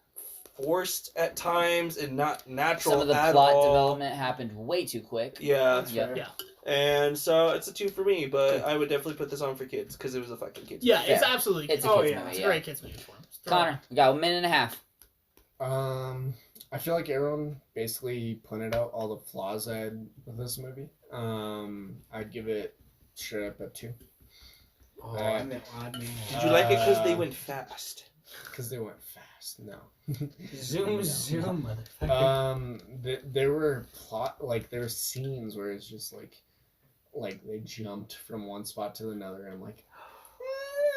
forced at times and not natural Some of the at plot all. development happened way too quick. Yeah, That's Yep. fair. Yeah. and so it's a 2 for me, but I would definitely put this on for kids because it was a fucking kids. Yeah, it's Fair. absolutely. It's a Oh, kids yeah. movie. It's a Yeah. great kids movie for him. Connor, we got a minute and a half. I feel like everyone basically pointed out all the flaws I had with this movie. I'd give it straight up a 2. Oh, I'm the odd man. Did you like it because they went fast? Because they went fast. No. Zoom, zoom, motherfucker. There were there were scenes where it's just like they jumped from one spot to another, and I'm like,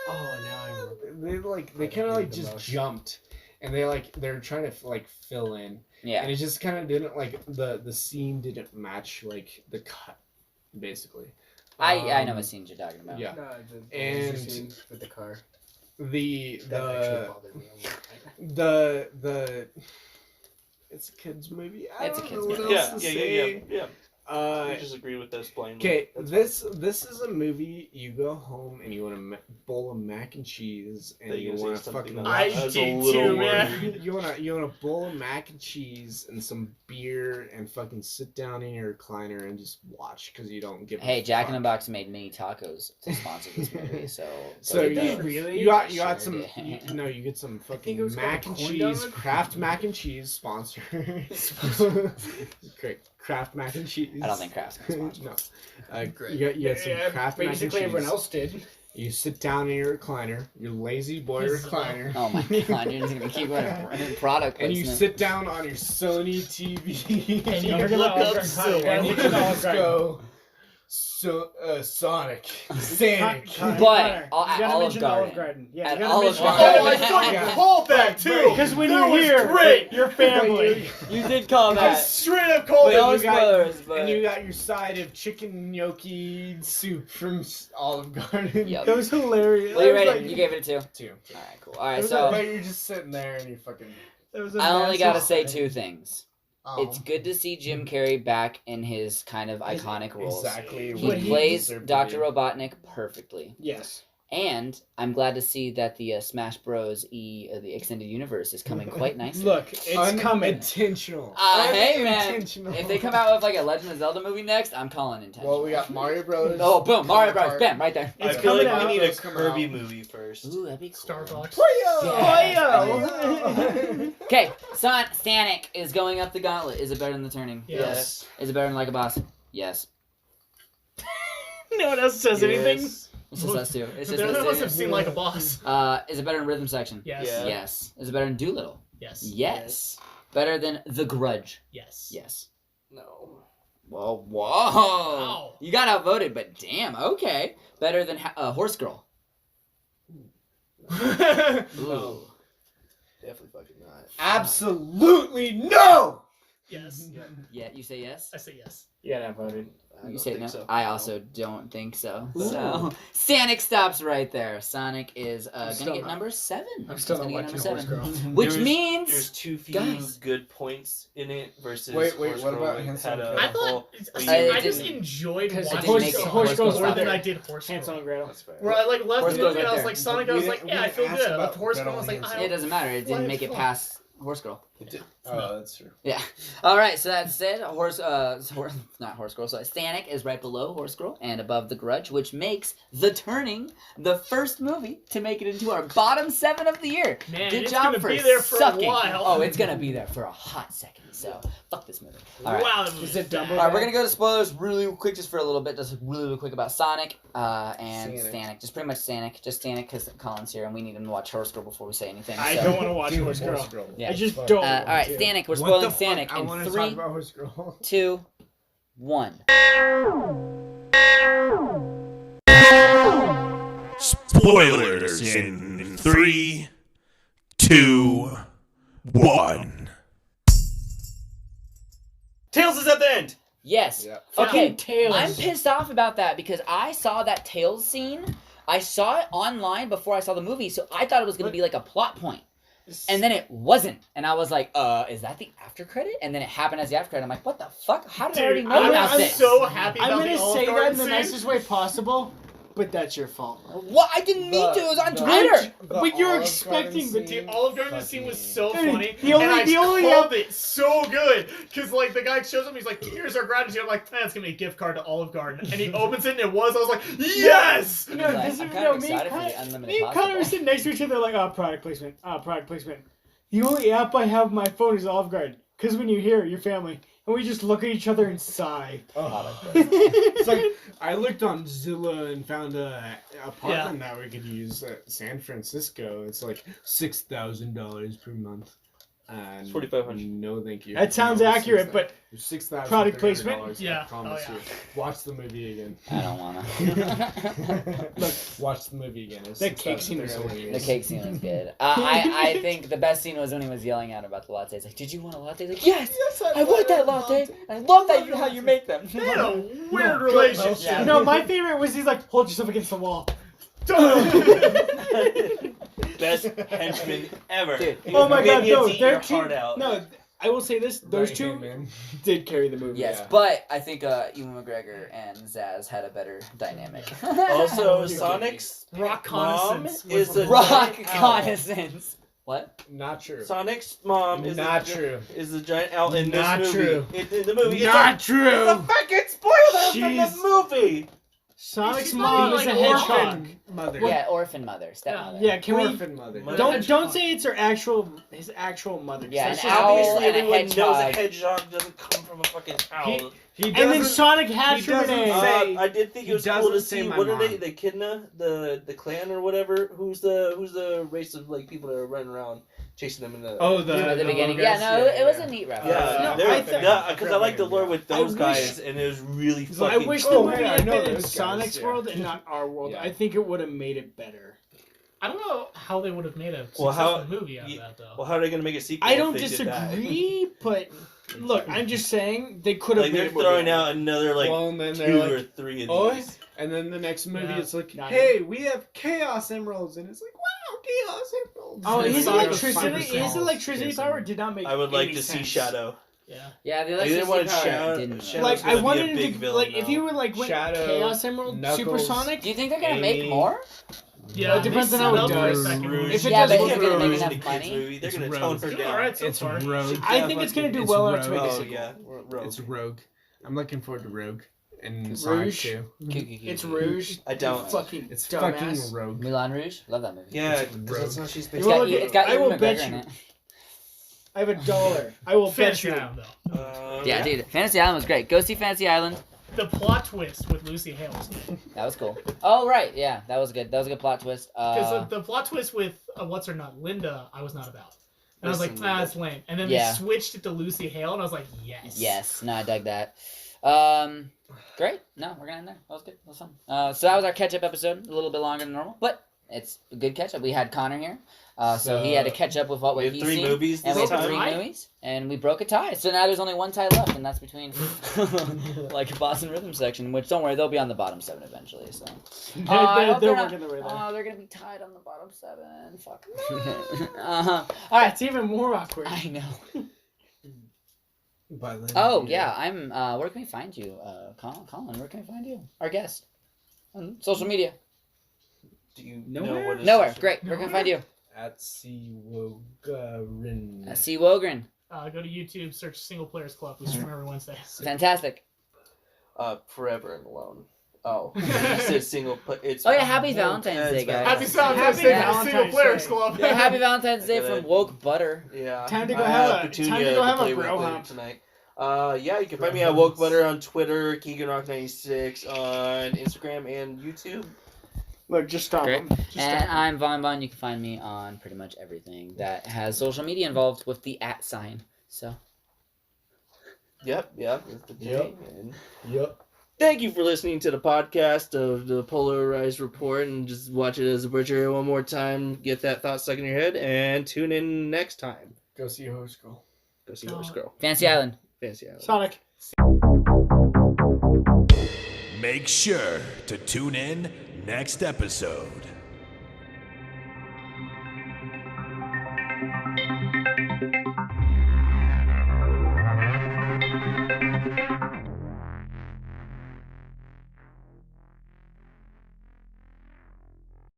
Oh, now I remember. they kind of hated the just most. jumped, and they're trying to fill in, Yeah. and it just kind of didn't the scene didn't match the cut, basically. I know what scenes you're talking about. Yeah. No, the And- laser scene with the car. The That actually bothered me. the it's a kids movie. I It's a don't kids know what movie. else Yeah, to yeah, say. yeah. Uh, I just agree with this blindly. Okay, That's fine. this is a movie you go home and you want a bowl of mac and cheese and That you you want say to something fucking else. I That was a did little too, more- man. you want a bowl of mac and cheese and some beer and fucking sit down in your recliner and just watch because you don't give. Hey, a Jack in fuck. the Box made mini tacos to sponsor this movie, so. So Did they you, really? you got Sure some did. you get some think fucking it was mac called and corn cheese, dog. Kraft mac and cheese sponsor. Great, Kraft mac and cheese. I don't think Kraft's gonna sponsor. No, you got some Kraft mac and basically everyone cheese. else did. You sit down in your recliner, your lazy boy recliner. Oh my god, you're just gonna keep running product And you placement. sit down on your Sony TV. And you You're look gonna up all so cry. and you You're can gonna all just cry. go, Sonic, Sonic. But Connor, at you gotta Olive mention Garden. Olive Garden. Yeah, At you gotta Olive mention Garden. Oh, I fucking Yeah. called that too. Because when That you're was here, great. your family. You did call I that. straight up called No it. spoilers, but And you got your side of chicken gnocchi soup from Olive Garden. Yep. That was hilarious. Well, you That was rated? like- You gave it a 2? Two. Alright, cool. Alright, It was so But you're just sitting there and you fucking. that was a I only massive gotta say thing. 2 things. Oh. It's good to see Jim Carrey back in his kind of iconic roles. Exactly. He what plays deserved to Dr. be. Robotnik perfectly. Yes. And I'm glad to see that the Smash Bros. The extended universe is coming quite nicely. Look, it's coming. Unintentional. Hey man, Unintentional. if they come out with like a Legend of Zelda movie next, I'm calling intentional. Well, we got Mario Bros. Oh, boom, Mario Bros. Kart. Bam, right there. I It's feel like coming we out. need a It's coming Kirby out. movie first. Ooh, that'd be cool. Starbucks. Yeah. Okay, Sonic is going up the gauntlet. Is it better than the turning? Yes. Is it better than Like a Boss? Yes. No one else says anything. Yes. It's just us two. It's just None us of us two. have seen Like a Boss. Is it better than Rhythm Section? Yes. Yeah. Yes. Is it better than Doolittle? Yes. Yes. Better than The Grudge? Yes. Yes. No. Whoa. Wow. You got outvoted, but damn, okay. Better than Horse Girl? No. Definitely fucking not. Absolutely no. Yes. Yeah, you say yes? I say yes. Yeah, I voted. I You don't say think no? so. I No. also don't think so. Ooh. So Sonic stops right there. Sonic is gonna still get not- number 7. I'm still He's not gonna watching get Horse number Girl. 7. Which There's means too few guys. good points in it versus. Wait, Horse what Girl about had Hansel and a Gretel? I whole- thought Well, I you just didn't- enjoyed Because watching didn't make it- Horse Horse Girl Girl more stopped than there. I did Horse Hansel Girl. and Gretel. That's fair. Where I like left Horse the Girl's movie and right I was there. like Sonic. But I was we like, didn't- yeah, we I feel didn't good. ask I about left Horse Girl. I Gretel was like, and I Hansel. it doesn't matter. It didn't Why make it fuck? past Horse Girl. Oh, that's true. Yeah. All right. So that's it. Not Horse Girl. So Sonic is right below Horse Girl and above The Grudge, which makes The Turning the first movie to make it into our bottom 7 of the year. Man, Good it's job gonna for be there for a sucking. while. Oh, it's gonna be there for a hot second. So fuck this movie. All right. Wow, that movie Is it Dumbo? All right, we're gonna go to spoilers really quick, just for a little bit, just really quick about Sonic and Sonic. Sonic, just pretty much Sonic, just Sonic because Colin's here and we need him to watch Horse Girl before we say anything. I so. don't want to watch Dude, Horse Girl. Yeah. I just Fuck. don't. All right, want to. Sonic. We're What spoiling the fuck? Sonic I in want to 3, talk about Horse Girl. 2, 1. Spoilers in 3, 2, 1. Tails is at the end. Yes. Yeah. Okay. Fucking Tails. I'm pissed off about that because I saw that Tails scene. I saw it online before I saw the movie, so I thought it was gonna be like a plot point. And then it wasn't. And I was like, is that the after credit? And then it happened as the after credit. I'm like, what the fuck? How did I already Dude, know I'm about this? so happy I'm about gonna the Olive say that Garden in the scene. nicest way possible, but that's your fault. What? I didn't mean to. It was on Twitter. But you're expecting the The Olive Garden scene was so Dude, funny, the only- and I the only- called it so good because like the guy shows up, he's like, "Here's our gratitude." I'm like, "That's gonna be a gift card to Olive Garden," and he opens it, and it was. I was like, "Yes!" No, Like, this I'm is kind of me excited for and the Connor, unlimited me and Connor possible. were sitting next to each other like, product placement, product placement. The only app I have on my phone is Olive Garden, because when you're here, your family, and we just look at each other and sigh. It's like I looked on Zillow and found a apartment that we could use at San Francisco. It's like $6,000 per month. And It's 4,500. No, thank you. That sounds No, accurate, but $6,000 product placement? Yeah. I promise Oh, yeah. you. Watch the movie again. I don't wanna. Look, watch the movie again. It's That cake scene was $6,300. The cake scene was good. I think the best scene was when he was yelling out about the latte. He's like, "Did you want a latte?" He's like, "Yes, I want that latte. I love that how you make them." They had a weird relationship. Yeah. no, my favorite was he's like, hold yourself against the wall. Best henchman ever. Dude. He Oh was my god, ready to no, eat they're your two. heart out. No, I will say this: those Right two hand, man. did carry the movie. Yes, Yeah. but I think Ewan McGregor and Zaz had a better dynamic. Also, Sonic's Rock mom Reconnaissance is was a rock giant owl. reconnaissance. What? Not true. Sonic's mom is Not a, gi- true. is a giant owl in Not this movie. true. In the movie. Not It's true. a fucking spoiler from She's- the movie. Sonic's She's mom not is a like hedgehog. Orphan mother. Yeah, orphan mother, stepmother. Yeah, can we? Orphan mother. Don't say it's his actual mother. Yeah, That's an just- owl Obviously, and a everyone knows a hedgehog. hedgehog doesn't come from a fucking owl. He And then doesn't- Sonic hatched he from doesn't an egg. say- I did think he it was cool doesn't to say see my what are they, mom. the Echidna, the clan or whatever. Who's the race of like people that are running around? chasing them in the. Oh, At the beginning. guys, Yeah, no, it was a neat reference. Yeah, No, because I like the lore with those I guys, wish- and it was really I fucking. wish Oh, the movie hey, I had know been in those guys, Sonic's yeah. world and not our world. Yeah. I think it would have made it better. I don't know how they would have made a Well, successful how- movie out of yeah, that though. Well, how are they gonna make a sequel? I if don't they did that? disagree, but look, I'm just saying they could have Like made they're a movie throwing out out another like well, and then 2 they're or like, 3 of "Oh," these. and then the next movie, Yeah. it's like, Not hey, we have Chaos Emeralds, and it's like, wow, Chaos Emeralds. Oh, It's his Sonic electricity, 5%. power did not make. I would like any to see sense. Shadow. Yeah. Yeah, the I didn't want electricity power Shadow. didn't. Shadow's Like I gonna be a wanted big to, villain like if now. you were like went Shadow, Chaos Emerald, Knuckles. Supersonic. Do you think they're gonna make Amy. more? Yeah, it depends they on how set it up for a does. second Rouge. one. If it Yeah, does but well, is it gonna make Rouge enough in the money? kids movie, they're It's gonna Rogue. tone her It's down. alright so It's far. Rogue. I think it's gonna do It's well enough to Rogue. make a Oh sequel. yeah, Rogue. It's Rogue. I'm looking forward to Rogue and Rouge. Sonic too. It's Rouge. I don't. You fucking It's dumbass. fucking Rogue. Moulin Rouge? Love that movie. Yeah, It's because that's Rogue. how she's It's based. You got, wanna look it's got I Ewan will bet McGregor in you. it. I have $1. I will bet Fantasy you. Island though. Yeah, dude, Fantasy Island was great. Go see Fantasy Island. The plot twist with Lucy Hale was good. That was cool. Oh right, yeah, that was good. That was a good plot twist. Because the plot twist with what's her nut, Linda, I was not about. And I was like, Listen, nah, it's lame. And then Yeah. they switched it to Lucy Hale, and I was like, yes. Yes, no, I dug that. Great. No, we're gonna end there. That was good. That was fun. So that was our catch-up episode. A little bit longer than normal, but it's a good catch-up. We had Connor here, so he had to catch up with what We have he's 3 seen. movies And we this have time. 3 Tie? movies, and we broke a tie. So now there's only 1 tie left, and that's between like Boss and Rhythm section. Which don't worry, they'll be on the bottom 7 eventually. So I hope They're they're not- working their way there. oh, they're gonna be tied on the bottom 7. Fuck. All right. It's even more awkward. I know. By then, Oh yeah, I'm. Where can we find you, Colin? Where can we find you? Our guest on social media. Do you Nowhere? know what is Nowhere. social- Great. Where can we find you? At Seawogarin. C. Wogren. Go to YouTube, search Single Players Club. We stream every Wednesday. Fantastic. Forever and Alone. Oh, you said single. It's Oh yeah, happy Valentine's Day, guys. Happy Valentine's Day, Happy Single Valentine's Players Day. Club. Yeah, happy Valentine's Day Look at from that. Woke Butter. Yeah. Time to go I have a- Petunia time to go have a play with bro later hump. tonight. Yeah, you can find me at Woke Butter on Twitter, KeeganRock96 on Instagram and YouTube. Look, just stop Great. them. Just And stop 'em. I'm Von Bon. You can find me on pretty much everything that has social media involved with the @ sign. So Yep. That's the Yep. thing, and Yep. thank you for listening to the podcast of the Polarize Report, and just watch it as a butcher one more time. Get that thought stuck in your head, and tune in next time. Go see Horse Girl. Go see Horse Girl. Fantasy Island. Fancy Island. Sonic. Make sure to tune in next episode.